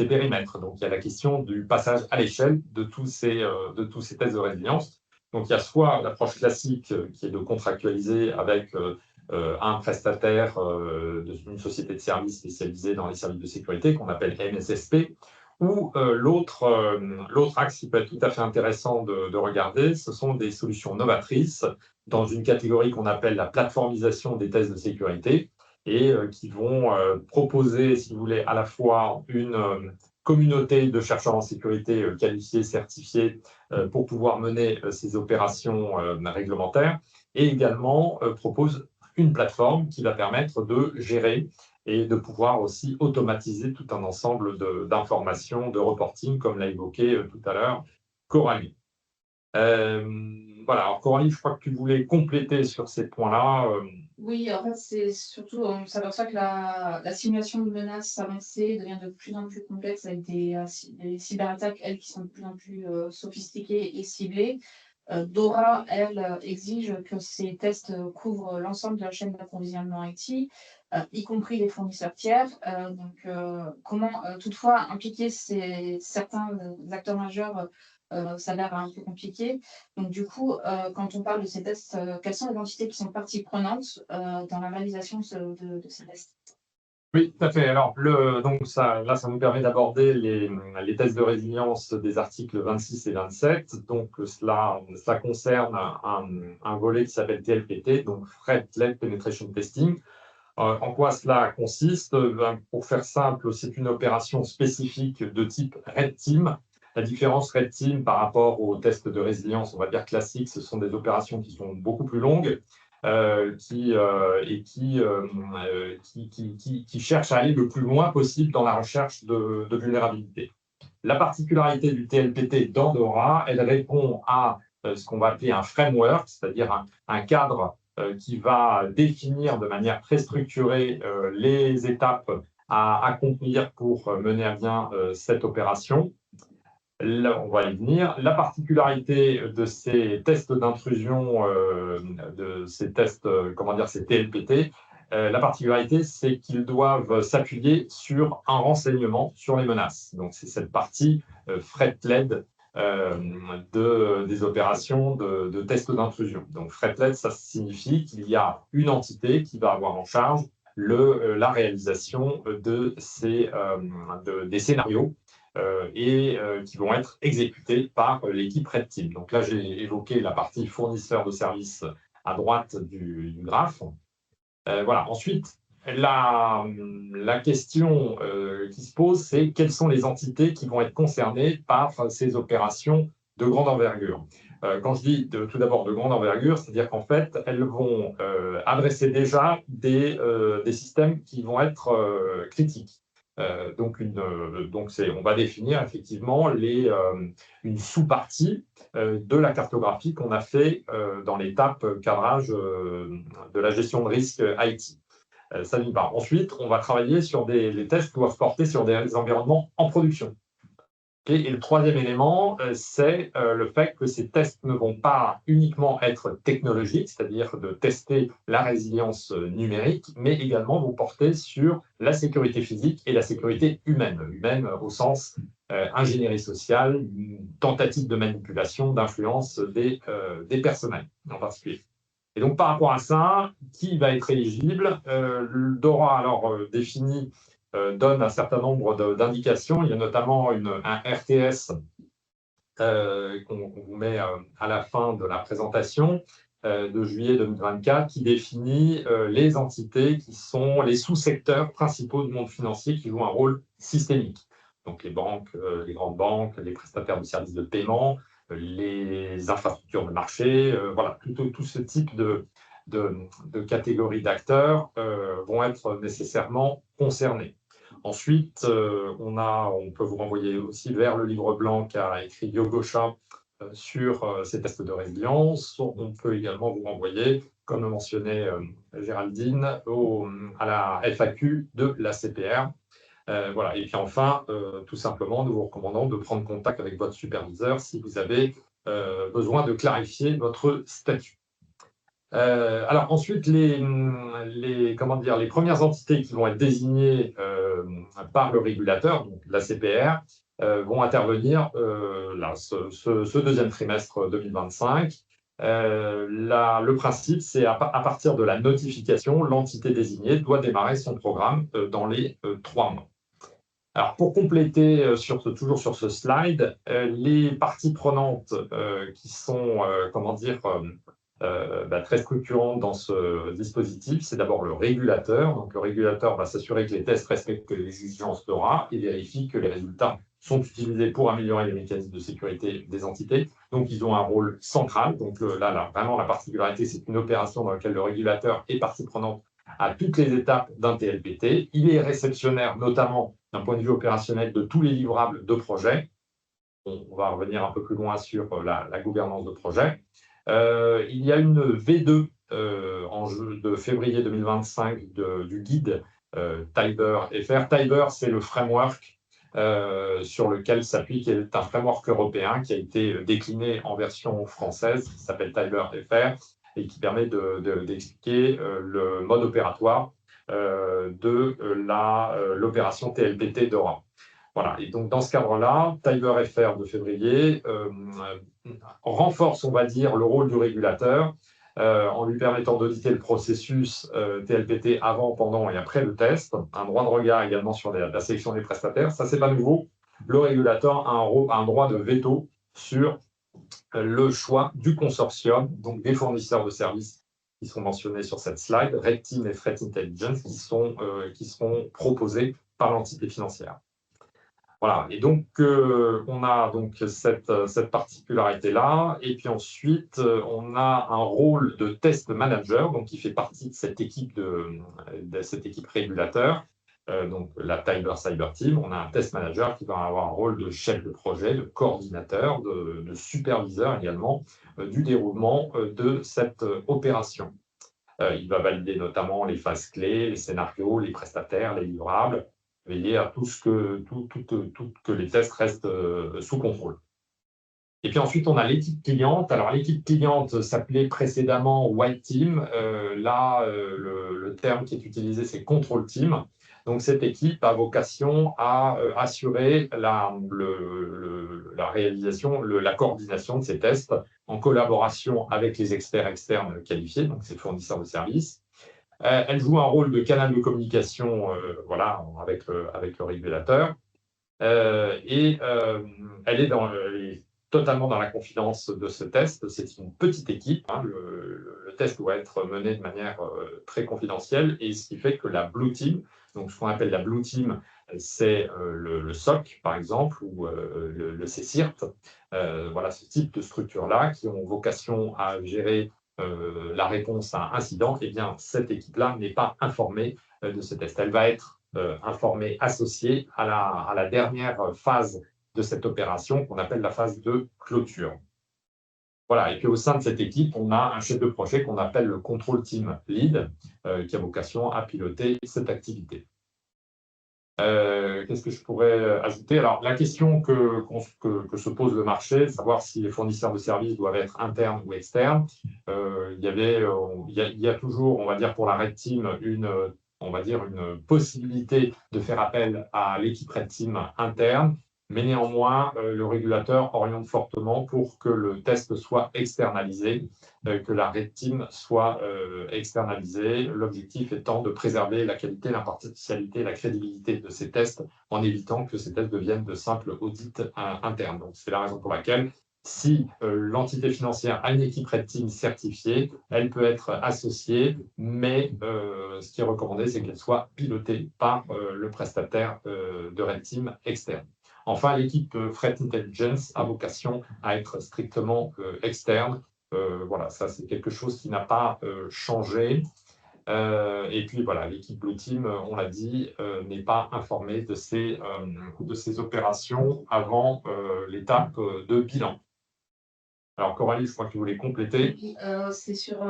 périmètres. Donc, il y a la question du passage à l'échelle de tous ces tests de résilience. Donc, il y a soit l'approche classique qui est de contractualiser avec un prestataire d'une société de services spécialisée dans les services de sécurité qu'on appelle MSSP, ou l'autre axe qui peut être tout à fait intéressant de regarder, ce sont des solutions novatrices dans une catégorie qu'on appelle la plateformisation des tests de sécurité et qui vont proposer, si vous voulez, à la fois une communauté de chercheurs en sécurité qualifiés, certifiés pour pouvoir mener ces opérations réglementaires, et également propose une plateforme qui va permettre de gérer et de pouvoir aussi automatiser tout un ensemble d'informations, de reporting, comme l'a évoqué tout à l'heure Coralie. Voilà, alors Coralie, je crois que tu voulais compléter sur ces points-là. Oui, en fait, c'est surtout, on s'aperçoit que la simulation de menaces avancées devient de plus en plus complexe avec des cyberattaques, elles, qui sont de plus en plus sophistiquées et ciblées. DORA, elle, exige que ces tests couvrent l'ensemble de la chaîne d'approvisionnement IT, y compris les fournisseurs tiers. Comment toutefois impliquer certains acteurs majeurs ça a l'air un peu compliqué. Donc, du coup, quand on parle de ces tests, quelles sont les entités qui sont parties prenantes dans la réalisation de ces tests? Oui, tout à fait. Alors, donc ça nous permet d'aborder les tests de résilience des articles 26 et 27. Donc, cela concerne un volet qui s'appelle TLPT, donc Threat Lead Penetration Testing. En quoi cela consiste? Pour faire simple, c'est une opération spécifique de type Red Team. La différence Red Team par rapport aux tests de résilience, on va dire classiques, ce sont des opérations qui sont beaucoup plus longues, qui cherchent à aller le plus loin possible dans la recherche de vulnérabilité. La particularité du TLPT dans DORA, elle répond à ce qu'on va appeler un framework, c'est-à-dire un cadre qui va définir de manière très structurée les étapes à accomplir pour mener à bien cette opération. Là, on va y venir. La particularité de ces tests d'intrusion, de ces tests, ces TLPT, la particularité, c'est qu'ils doivent s'appuyer sur un renseignement sur les menaces. Donc, c'est cette partie threat-led des opérations de tests d'intrusion. Donc, threat-led, ça signifie qu'il y a une entité qui va avoir en charge la réalisation des scénarios et qui vont être exécutés par l'équipe Red Team. Donc là, j'ai évoqué la partie fournisseur de services à droite du graphe. Voilà. Ensuite, la question qui se pose, c'est quelles sont les entités qui vont être concernées par ces opérations de grande envergure. Quand je dis tout d'abord de grande envergure, c'est-à-dire qu'en fait, elles vont adresser déjà des systèmes qui vont être critiques. On va définir effectivement une sous-partie de la cartographie qu'on a fait dans l'étape cadrage de la gestion de risque IT. Ça d'une part. Ensuite, on va travailler sur les tests qui doivent porter sur des environnements en production. Et le troisième élément, c'est le fait que ces tests ne vont pas uniquement être technologiques, c'est-à-dire de tester la résilience numérique, mais également vont porter sur la sécurité physique et la sécurité humaine au sens ingénierie sociale, tentative de manipulation, d'influence des personnels en particulier. Et donc, par rapport à ça, qui va être éligible? DORA, alors, définit, donne un certain nombre d'indications. Il y a notamment un RTS qu'on vous met à la fin de la présentation de juillet 2024, qui définit les entités qui sont les sous-secteurs principaux du monde financier qui jouent un rôle systémique. Donc les banques, les grandes banques, les prestataires de services de paiement, les infrastructures de marché, voilà, tout ce type de catégories d'acteurs vont être nécessairement concernés. Ensuite, on peut vous renvoyer aussi vers le livre blanc qu'a écrit Yogosha sur ces tests de résilience. On peut également vous renvoyer, comme le mentionnait Géraldine, à la FAQ de la CPR. Voilà. Et puis enfin, tout simplement, nous vous recommandons de prendre contact avec votre superviseur si vous avez besoin de clarifier votre statut. Alors ensuite, les premières entités qui vont être désignées par le régulateur, donc la CPR, vont intervenir là, ce deuxième trimestre 2025. Le principe, c'est à partir de la notification, l'entité désignée doit démarrer son programme dans les 3 mois. Alors, pour compléter toujours sur ce slide, les parties prenantes qui sont, très structurantes dans ce dispositif, c'est d'abord le régulateur. Donc, le régulateur va s'assurer que les tests respectent les exigences DORA et vérifie que les résultats sont utilisés pour améliorer les mécanismes de sécurité des entités. Donc, ils ont un rôle central. Donc, là, vraiment, la particularité, c'est une opération dans laquelle le régulateur est partie prenante à toutes les étapes d'un TLPT. Il est réceptionnaire, notamment d'un point de vue opérationnel, de tous les livrables de projet. On va revenir un peu plus loin sur la gouvernance de projet. Il y a une V2 de février 2025 du guide Tiber FR. Tiber, c'est le framework sur lequel s'appuie, qui est un framework européen qui a été décliné en version française, qui s'appelle Tiber FR, et qui permet d'expliquer le mode opératoire de l'opération TLPT DORA. Voilà, et donc dans ce cadre-là, Tiber FR de février renforce, on va dire, le rôle du régulateur en lui permettant d'auditer le processus TLPT avant, pendant et après le test. Un droit de regard également sur la sélection des prestataires. Ça, c'est pas nouveau. Le régulateur a un droit de veto sur le choix du consortium, donc des fournisseurs de services qui sont mentionnés sur cette slide, Red Team et Threat Intelligence, qui seront proposés par l'entité financière. Voilà, et donc on a donc cette particularité-là, et puis ensuite on a un rôle de test manager, donc qui fait partie de cette équipe régulateur, donc la Tiber Cyber Team. On a un test manager qui va avoir un rôle de chef de projet, de coordinateur, de superviseur également du déroulement de cette opération. Il va valider notamment les phases clés, les scénarios, les prestataires, les livrables, veiller à que les tests restent sous contrôle. Et puis ensuite, on a l'équipe cliente. Alors, l'équipe cliente s'appelait précédemment White Team. Là, le terme qui est utilisé, c'est Control Team. Donc, cette équipe a vocation à assurer la réalisation, la coordination de ces tests en collaboration avec les experts externes qualifiés, donc ces fournisseurs de services. Elle joue un rôle de canal de communication voilà, avec le régulateur. Et elle est totalement dans la confidence de ce test. C'est une petite équipe. Hein. Le test doit être mené de manière très confidentielle. Et ce qui fait que la Blue Team, donc ce qu'on appelle la Blue Team, c'est le SOC, par exemple, ou le CSIRT. Voilà, ce type de structure-là qui ont vocation à gérer la réponse à un incident. Eh bien, cette équipe-là n'est pas informée de ce test. Elle va être informée, associée à la dernière phase de cette opération qu'on appelle la phase de clôture. Voilà, et puis au sein de cette équipe, on a un chef de projet qu'on appelle le Control Team Lead, qui a vocation à piloter cette activité. Qu'est-ce que je pourrais ajouter? Alors, la question que se pose le marché, savoir si les fournisseurs de services doivent être internes ou externes. Il y a toujours, on va dire, pour la Red Team, une possibilité de faire appel à l'équipe Red Team interne. Mais néanmoins, le régulateur oriente fortement pour que le test soit externalisé, que la red team soit externalisée, l'objectif étant de préserver la qualité, l'impartialité et la crédibilité de ces tests en évitant que ces tests deviennent de simples audits internes. Donc, c'est la raison pour laquelle, si l'entité financière a une équipe red team certifiée, elle peut être associée, mais ce qui est recommandé, c'est qu'elle soit pilotée par le prestataire de red team externe. Enfin, l'équipe Threat Intelligence a vocation à être strictement externe. Voilà, ça c'est quelque chose qui n'a pas changé. Et puis voilà, l'équipe Blue Team, on l'a dit, n'est pas informée de ces opérations avant l'étape de bilan. Alors Coralie, je crois que tu voulais compléter. C'est sur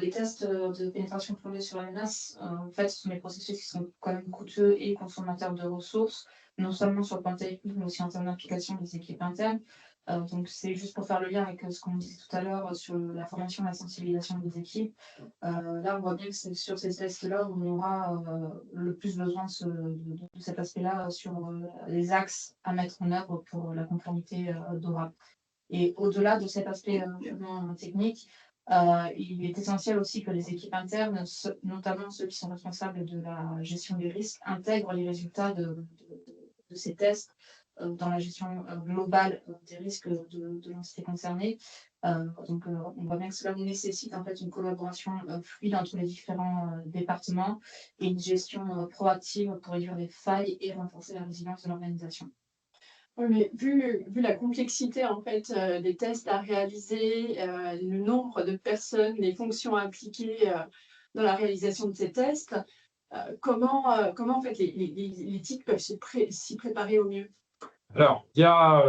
les tests de pénétration fondés sur la menace. En fait, ce sont des processus qui sont quand même coûteux et consommateurs de ressources, non seulement sur le plan technique, mais aussi en termes d'application des équipes internes. Donc, c'est juste pour faire le lien avec ce qu'on disait tout à l'heure sur la formation et la sensibilisation des équipes. Là, on voit bien que c'est sur ces tests-là où on aura le plus besoin de cet aspect-là sur les axes à mettre en œuvre pour la conformité DORA. Et au-delà de cet aspect purement technique, il est essentiel aussi que les équipes internes, notamment ceux qui sont responsables de la gestion des risques, intègrent les résultats de ces tests dans la gestion globale des risques de l'entité concernée. Donc, on voit bien que cela nécessite en fait une collaboration fluide entre les différents départements et une gestion proactive pour réduire les failles et renforcer la résilience de l'organisation. Oui, mais vu la complexité en fait des tests à réaliser, le nombre de personnes, les fonctions impliquées dans la réalisation de ces tests, comment en fait les TIC peuvent s'y préparer au mieux? Alors, il y a,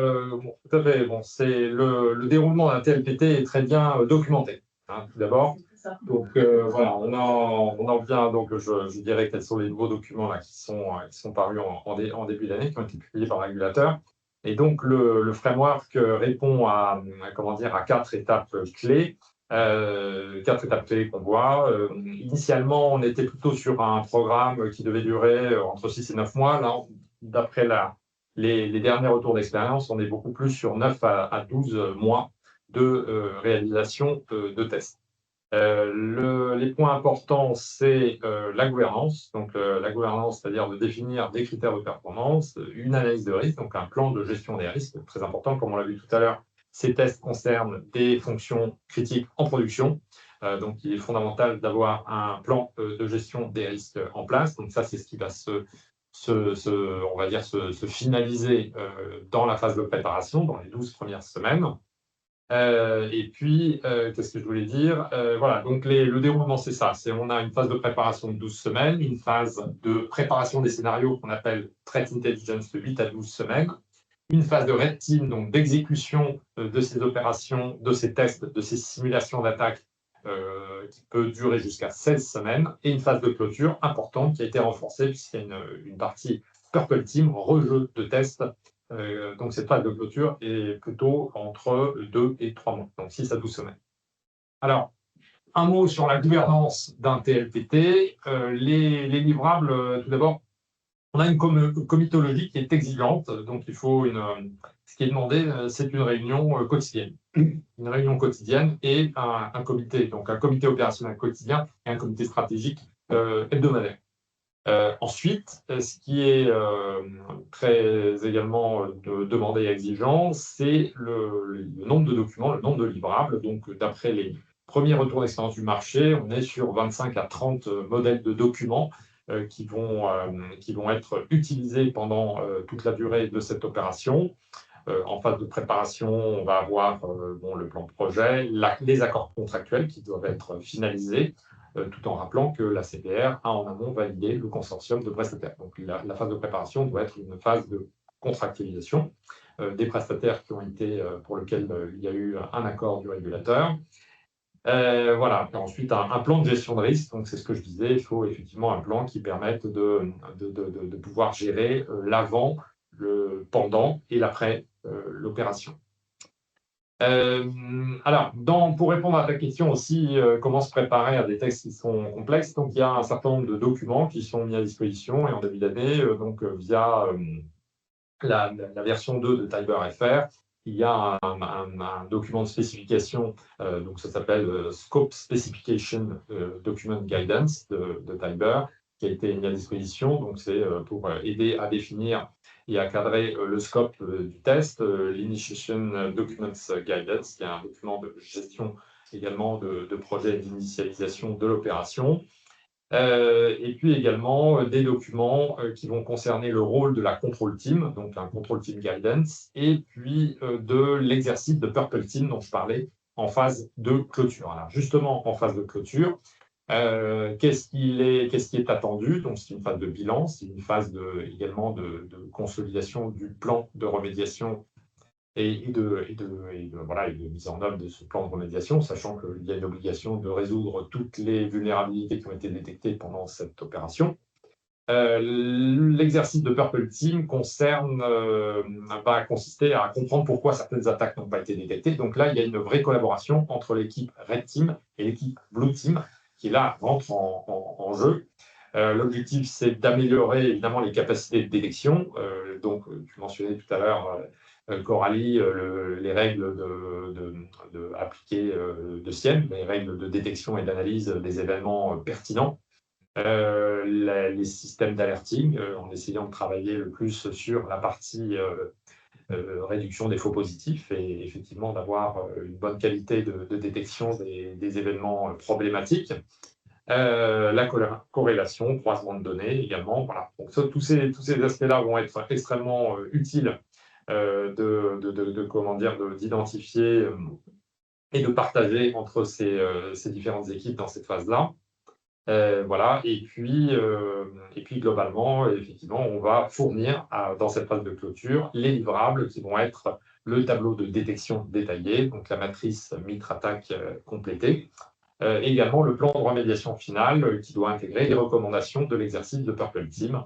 tout à fait, c'est le déroulement d'un TLPT est très bien documenté, hein, tout d'abord. Donc voilà, on en vient, donc je dirais quels sont les nouveaux documents là, qui sont parus en début d'année, qui ont été publiés par le régulateur. Et donc le framework répond à 4 étapes clés. 4 étapes clés qu'on voit. Initialement, on était plutôt sur un programme qui devait durer entre 6 et 9 mois. Là, d'après les derniers retours d'expérience, on est beaucoup plus sur 9 à 12 mois de réalisation de tests. Les points importants, c'est la gouvernance. Donc, la gouvernance, c'est-à-dire de définir des critères de performance, une analyse de risque, donc un plan de gestion des risques, très important, comme on l'a vu tout à l'heure. Ces tests concernent des fonctions critiques en production. Donc, il est fondamental d'avoir un plan de gestion des risques en place. Donc, ça, c'est ce qui va on va dire se finaliser dans la phase de préparation, dans les 12 premières semaines. Et puis, qu'est-ce que je voulais dire? Voilà, donc le déroulement, c'est ça. On a une phase de préparation de 12 semaines, une phase de préparation des scénarios qu'on appelle Threat Intelligence de 8 à 12 semaines, une phase de Red Team, donc d'exécution de ces opérations, de ces tests, de ces simulations d'attaque qui peut durer jusqu'à 16 semaines, et une phase de clôture importante qui a été renforcée puisqu'il y a une partie Purple Team, rejeu de tests. Donc cette phase de clôture est plutôt entre 2 et 3 mois, donc 6 à 12 semaines. Alors, un mot sur la gouvernance d'un TLPT. Les livrables, tout d'abord, on a une comitologie qui est exigeante, donc il faut ce qui est demandé, c'est une réunion quotidienne. Une réunion quotidienne et un comité, donc un comité opérationnel quotidien et un comité stratégique hebdomadaire. Ensuite, ce qui est très également demandé et exigeant, c'est le nombre de documents, le nombre de livrables. Donc, d'après les premiers retours d'expérience du marché, on est sur 25 à 30 modèles de documents qui vont être utilisés pendant toute la durée de cette opération. En phase de préparation, on va avoir le plan de projet, les accords contractuels qui doivent être finalisés, tout en rappelant que la CPR a en amont validé le consortium de prestataires. Donc la phase de préparation doit être une phase de contractualisation des prestataires pour lesquels il y a eu un accord du régulateur. Voilà. Et ensuite, un plan de gestion de risque. Donc, c'est ce que je disais, il faut effectivement un plan qui permette de pouvoir gérer l'avant, le pendant et l'après l'opération. Alors, pour répondre à ta question aussi, comment se préparer à des textes qui sont complexes, donc il y a un certain nombre de documents qui sont mis à disposition et en début d'année, via la version 2 de Tiber FR, il y a un document de spécification, donc ça s'appelle Scope Specification Document Guidance de Tiber, qui a été mis à disposition. Donc c'est pour aider à définir et à cadrer le scope du test, l'Initiation Documents Guidance, qui est un document de gestion également de projet d'initialisation de l'opération. Et puis également des documents qui vont concerner le rôle de la control team, donc un control team guidance, et puis de l'exercice de Purple Team dont je parlais en phase de clôture. Alors justement, en phase de clôture, qu'est-ce qui est attendu? Donc c'est une phase de bilan, c'est une phase également de consolidation du plan de remédiation et de mise en œuvre de ce plan de remédiation, sachant qu'il y a une obligation de résoudre toutes les vulnérabilités qui ont été détectées pendant cette opération. L'exercice de Purple Team va consister à comprendre pourquoi certaines attaques n'ont pas été détectées. Donc là, il y a une vraie collaboration entre l'équipe Red Team et l'équipe Blue Team, qui là rentre en jeu. L'objectif, c'est d'améliorer évidemment les capacités de détection. Donc, tu mentionnais tout à l'heure, Coralie, les règles appliquées de SIEM, les règles de détection et d'analyse des événements pertinents, les systèmes d'alerting, en essayant de travailler le plus sur la partie réduction des faux positifs et effectivement d'avoir une bonne qualité de détection des événements problématiques. La corrélation, croisement de données également. Voilà. Donc, tous ces aspects-là vont être extrêmement utiles d'identifier et de partager entre ces différentes équipes dans cette phase-là. Voilà. Et puis globalement, effectivement, on va fournir dans cette phase de clôture les livrables qui vont être le tableau de détection détaillé, donc la matrice MITRE-ATT&CK complétée, également le plan de remédiation final qui doit intégrer les recommandations de l'exercice de Purple Team,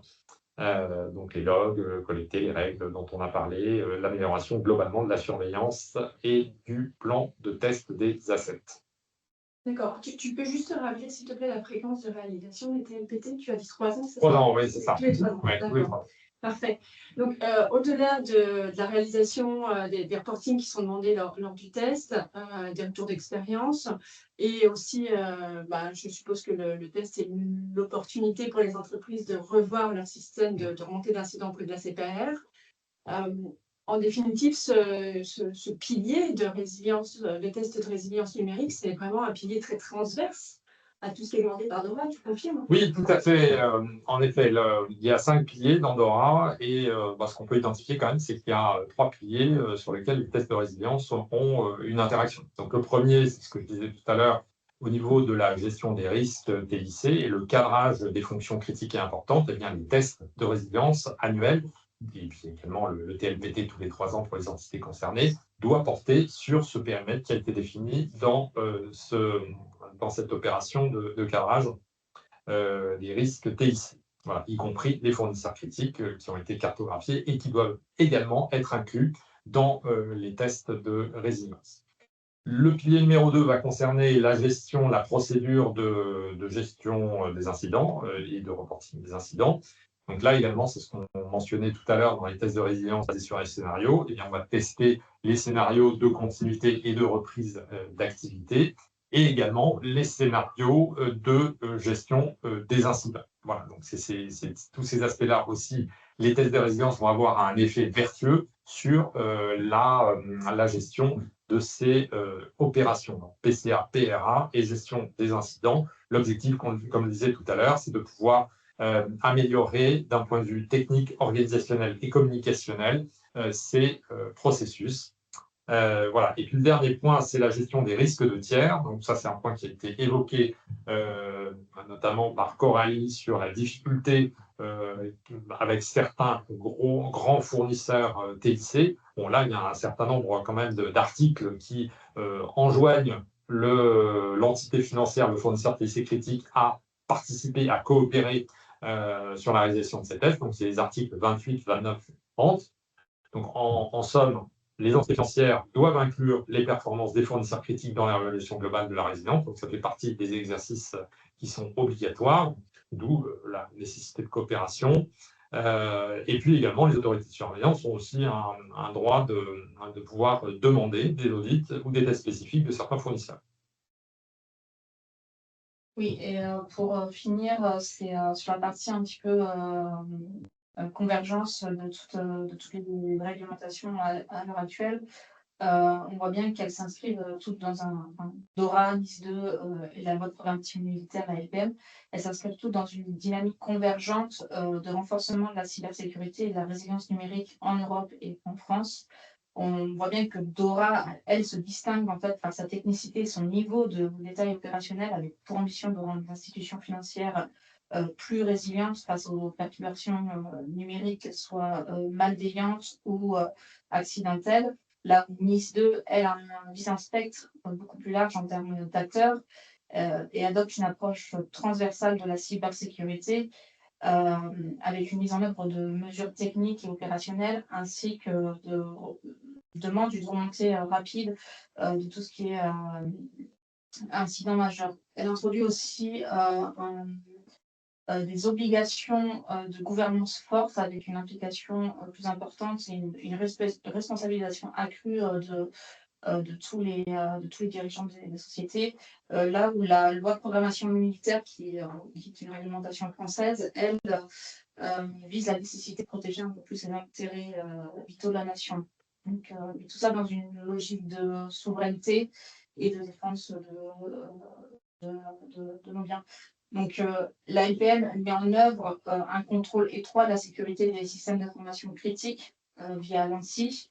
donc les logs collectés, les règles dont on a parlé, l'amélioration globalement de la surveillance et du plan de test des assets. D'accord. Tu peux juste rappeler, s'il te plaît, la fréquence de réalisation des TLPT? Tu as dit 3 ans, c'est ça? 3 ans, oui, c'est ça. Tous les 3 ans. Ouais, tous les 3 ans. Parfait. Donc, au-delà de la réalisation des reportings qui sont demandés lors du test, des retours d'expérience, et aussi, je suppose que le test est l'opportunité pour les entreprises de revoir leur système de remontée d'incidents auprès de la CPR. En définitive, ce pilier de résilience, le test de résilience numérique, c'est vraiment un pilier très transverse à tout ce qui est demandé par DORA, tu confirmes? Oui, tout à fait. En effet, il y a 5 piliers dans DORA et ce qu'on peut identifier quand même, c'est qu'il y a 3 piliers sur lesquels les tests de résilience ont une interaction. Donc le premier, c'est ce que je disais tout à l'heure, au niveau de la gestion des risques TIC et le cadrage des fonctions critiques et importantes, eh bien, les tests de résilience annuels, et puis également le TLPT tous les 3 ans pour les entités concernées, doit porter sur ce périmètre qui a été défini dans cette opération de cadrage des risques TIC, voilà, y compris les fournisseurs critiques qui ont été cartographiés et qui doivent également être inclus dans les tests de résilience. Le pilier numéro 2 va concerner la gestion, la procédure de gestion des incidents et de reporting des incidents. Donc là également, c'est ce qu'on mentionnait tout à l'heure dans les tests de résilience basés sur les scénarios. Eh bien, on va tester les scénarios de continuité et de reprise d'activité et également les scénarios de gestion des incidents. Voilà, donc tous ces aspects-là aussi, les tests de résilience vont avoir un effet vertueux sur la gestion de ces opérations, donc PCA, PRA et gestion des incidents. L'objectif, comme je le disais tout à l'heure, c'est de pouvoir améliorer d'un point de vue technique, organisationnel et communicationnel ces processus. Voilà. Et puis le dernier point, c'est la gestion des risques de tiers. Donc ça, c'est un point qui a été évoqué notamment par Coralie sur la difficulté avec certains grands fournisseurs TIC. Bon, là, il y a un certain nombre quand même d'articles qui enjoignent l'entité financière, le fournisseur TIC critique, à participer, à coopérer sur la réalisation de ces tests. Donc, c'est les articles 28, 29, 30. Donc, en somme, les entités financières doivent inclure les performances des fournisseurs critiques dans l'évaluation globale de la résilience. Donc, ça fait partie des exercices qui sont obligatoires, d'où la nécessité de coopération. Et puis également, les autorités de surveillance ont aussi un droit de pouvoir demander des audits ou des tests spécifiques de certains fournisseurs. Oui, et pour finir, c'est sur la partie un petit peu convergence de toutes les réglementations à l'heure actuelle. On voit bien qu'elles s'inscrivent toutes dans DORA, NIS2 et la loi de programmation militaire, la LPM. Elles s'inscrivent toutes dans une dynamique convergente de renforcement de la cybersécurité et de la résilience numérique en Europe et en France. On voit bien que DORA, elle, se distingue en fait par sa technicité et son niveau de détail opérationnel, avec pour ambition de rendre l'institution financière plus résiliente face aux perturbations numériques, qu'elles soient malveillantes ou accidentelles. Là où NIS2, elle, vise un spectre beaucoup plus large en termes d'acteurs et adopte une approche transversale de la cybersécurité avec une mise en œuvre de mesures techniques et opérationnelles ainsi que demande une remontée rapide de tout ce qui est incident majeur. Elle introduit aussi des obligations de gouvernance forte avec une implication plus importante et une responsabilisation accrue de tous les dirigeants des sociétés. Là où la loi de programmation militaire, qui est une réglementation française, elle vise la nécessité de protéger un peu plus les intérêts vitaux de la nation. Donc, et tout ça dans une logique de souveraineté et de défense de nos biens. Donc, la LPM met en œuvre un contrôle étroit de la sécurité des systèmes d'information critiques via l'ANSSI.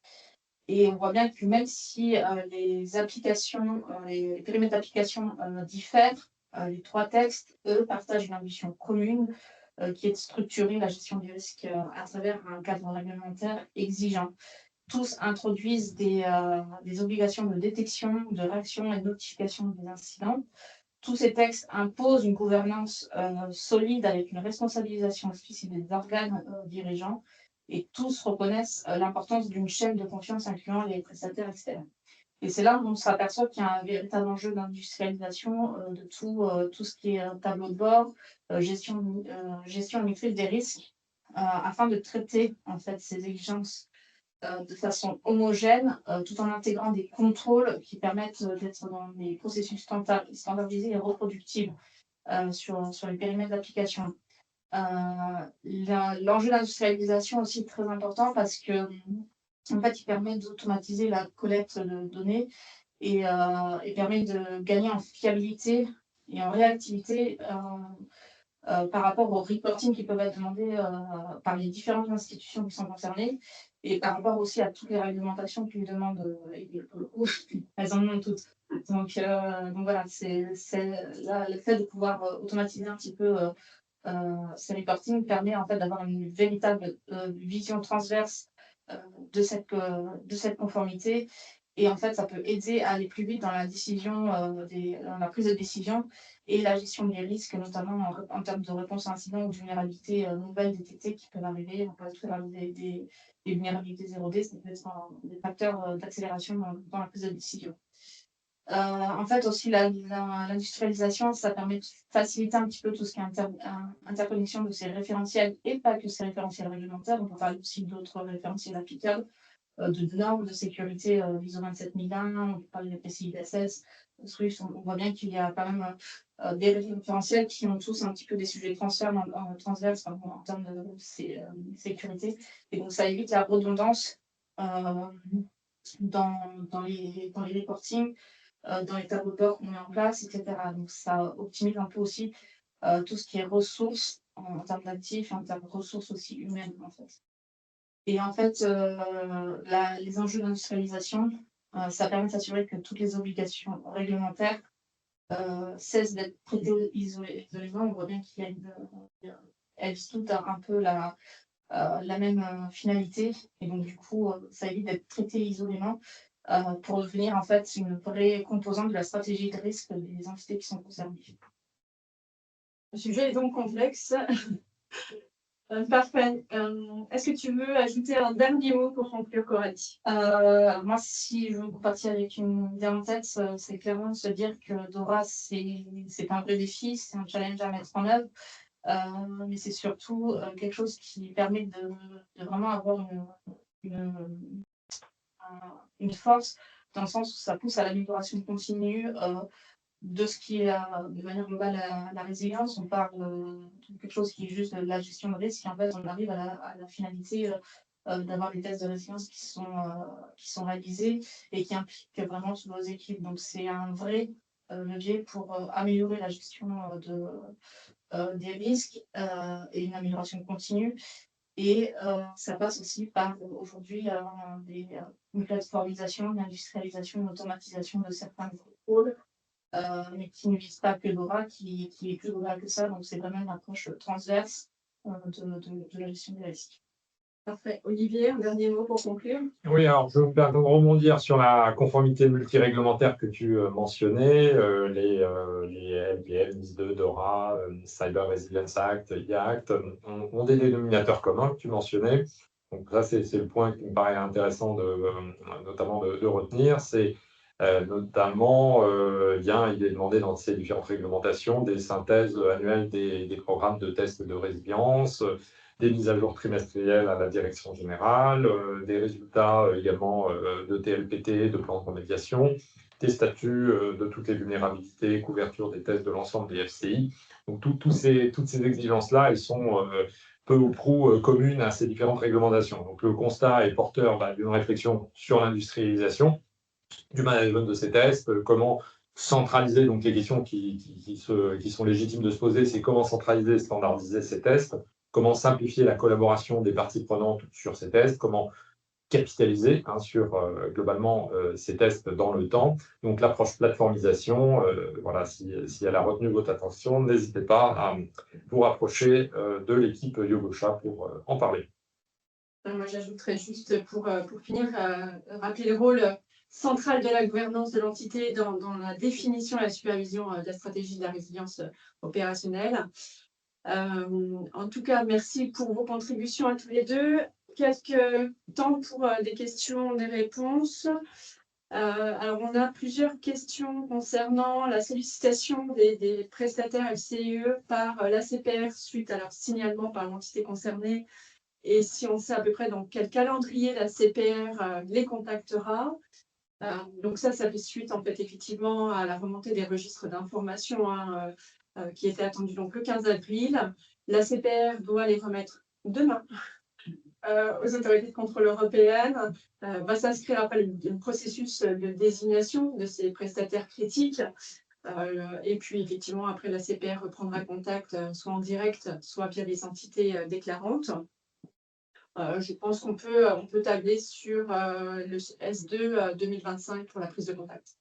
Et on voit bien que même si les applications, les périmètres d'application diffèrent, les trois textes, eux, partagent une ambition commune qui est de structurer la gestion des risques à travers un cadre réglementaire exigeant. Tous introduisent des obligations de détection, de réaction et de notification des incidents. Tous ces textes imposent une gouvernance solide avec une responsabilisation explicite des organes dirigeants et tous reconnaissent l'importance d'une chaîne de confiance incluant les prestataires externes. Et c'est là où on s'aperçoit qu'il y a un véritable enjeu d'industrialisation de tout ce qui est tableau de bord, gestion et maîtrise des risques, afin de traiter en fait ces exigences de façon homogène, tout en intégrant des contrôles qui permettent d'être dans des processus standardisés et reproductibles sur les périmètres d'application. L'enjeu d'industrialisation aussi est très important parce que en fait, il permet d'automatiser la collecte de données et permet de gagner en fiabilité et en réactivité par rapport au reporting qui peuvent être demandés par les différentes institutions qui sont concernées et par rapport aussi à toutes les réglementations qui lui demandent, et pour le coup, elles en ont toutes. Donc voilà, c'est le fait de pouvoir automatiser un petit peu ces reporting permet en fait d'avoir une véritable vision transverse de cette conformité. Et en fait, ça peut aider à aller plus vite dans la décision, dans la prise de décision et la gestion des risques, notamment en termes de réponse à incidents ou de vulnérabilités nouvelles détectées qui peuvent arriver. On peut tout à l'heure des vulnérabilités 0D, ça peut être des facteurs d'accélération dans la prise de décision. En fait, aussi, l'industrialisation, ça permet de faciliter un petit peu tout ce qui est interconnexion de ces référentiels et pas que ces référentiels réglementaires. On peut parler aussi d'autres référentiels applicables, de normes de sécurité ISO 27001, on peut parler des PCI DSS, Swift. On voit bien qu'il y a quand même des référentiels qui ont tous un petit peu des sujets transverses en termes de sécurité. Et donc, ça évite la redondance dans les reportings, dans les tableaux de bord qu'on met en place, etc. Donc, ça optimise un peu aussi tout ce qui est ressources en termes d'actifs et en termes de ressources aussi humaines, en fait. Et en fait, les enjeux d'industrialisation, ça permet de s'assurer que toutes les obligations réglementaires cessent d'être traitées isolément. On voit bien elles toutes un peu la même finalité. Et donc, du coup, ça évite d'être traité isolément pour devenir en fait une vraie composante de la stratégie de risque des entités qui sont concernées. Le sujet est donc complexe. Parfait. Est-ce que tu veux ajouter un dernier mot pour conclure, Coralie? Moi, si je veux partir avec une idée en tête, c'est clairement de se dire que DORA, c'est un vrai défi, c'est un challenge à mettre en œuvre. Mais c'est surtout quelque chose qui permet de vraiment avoir une force, dans le sens où ça pousse à l'amélioration continue de ce qui est de manière globale la résilience. On parle de quelque chose qui est juste de la gestion de risque, et en fait on arrive à la finalité d'avoir des tests de résilience qui sont réalisés et qui impliquent vraiment toutes nos équipes. Donc c'est un vrai levier pour améliorer la gestion des risques et une amélioration continue. Et ça passe aussi par aujourd'hui une plateformisation, une industrialisation, une automatisation de certains rôles, mais qui ne vise pas que DORA, qui est plus global que ça. Donc c'est vraiment une approche transverse de la gestion des risques. Parfait. Olivier, un dernier mot pour conclure. Oui, alors je vais me permettre de rebondir sur la conformité multiréglementaire que tu mentionnais, les LPM, NIS2, DORA, Cyber Resilience Act, IA Act, ont des dénominateurs communs que tu mentionnais. Donc ça, c'est le point qui me paraît intéressant notamment de retenir. C'est notamment, il est demandé dans ces différentes réglementations des synthèses annuelles des programmes de tests de résilience, des mises à jour trimestrielles à la direction générale, des résultats également de TLPT, de plans de remédiation, des statuts de toutes les vulnérabilités, couverture des tests de l'ensemble des FCI. Donc toutes ces exigences-là, elles sont peu ou prou communes à ces différentes réglementations. Donc le constat est porteur d'une réflexion sur l'industrialisation du management de ces tests, comment centraliser, donc les questions qui sont légitimes de se poser, c'est comment centraliser et standardiser ces tests, comment simplifier la collaboration des parties prenantes sur ces tests, comment capitaliser sur globalement ces tests dans le temps. Donc l'approche plateformisation, voilà, si elle a retenu votre attention, n'hésitez pas à vous rapprocher de l'équipe Yogosha pour en parler. Moi, j'ajouterais juste pour finir, rappeler le rôle central de la gouvernance de l'entité dans la définition et la supervision de la stratégie de la résilience opérationnelle. En tout cas, merci pour vos contributions à tous les deux. Quelques temps pour des questions, des réponses. Alors, on a plusieurs questions concernant la sollicitation des prestataires LCIE par l'ACPR suite à leur signalement par l'entité concernée, et si on sait à peu près dans quel calendrier la CPR les contactera. Donc ça fait suite en fait effectivement à la remontée des registres d'information qui était attendue donc le 15 avril. La CPR doit les remettre demain aux autorités de contrôle européennes. Va s'inscrire après le processus de désignation de ces prestataires critiques. Et puis effectivement après la CPR reprendra contact soit en direct, soit via les entités déclarantes. Je pense qu'on peut tabler sur le S2 2025 pour la prise de contact.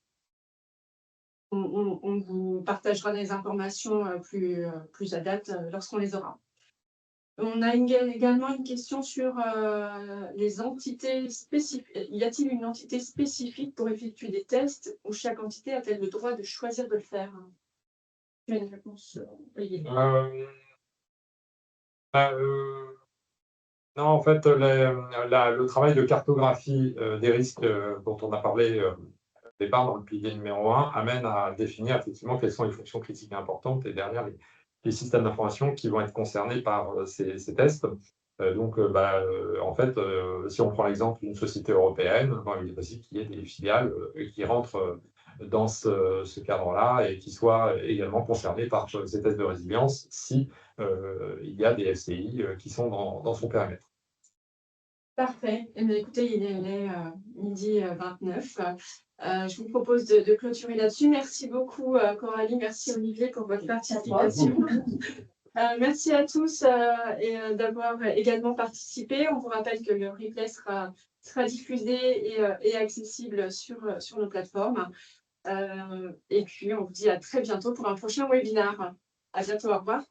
On vous partagera des informations plus à date lorsqu'on les aura. On a également une question sur les entités spécifiques. Y a-t-il une entité spécifique pour effectuer des tests ou chaque entité a-t-elle le droit de choisir de le faire? Tu as une réponse, Olivier? Non, en fait, le travail de cartographie des risques dont on a parlé au départ dans le pilier numéro 1 amène à définir effectivement quelles sont les fonctions critiques importantes et derrière les systèmes d'information qui vont être concernés par ces tests. En fait, si on prend l'exemple d'une société européenne, il est possible qu'il y ait des filiales qui rentrent dans ce cadre-là et qui soient également concernés par ces tests de résilience si il y a des FCI qui sont dans son périmètre. Parfait. Eh bien, écoutez, il est midi 29. Je vous propose de clôturer là-dessus. Merci beaucoup, Coralie. Merci, Olivier, pour votre participation. Merci à tous d'avoir également participé. On vous rappelle que le replay sera diffusé et accessible sur nos plateformes. Et puis, on vous dit à très bientôt pour un prochain webinaire. À bientôt. Au revoir.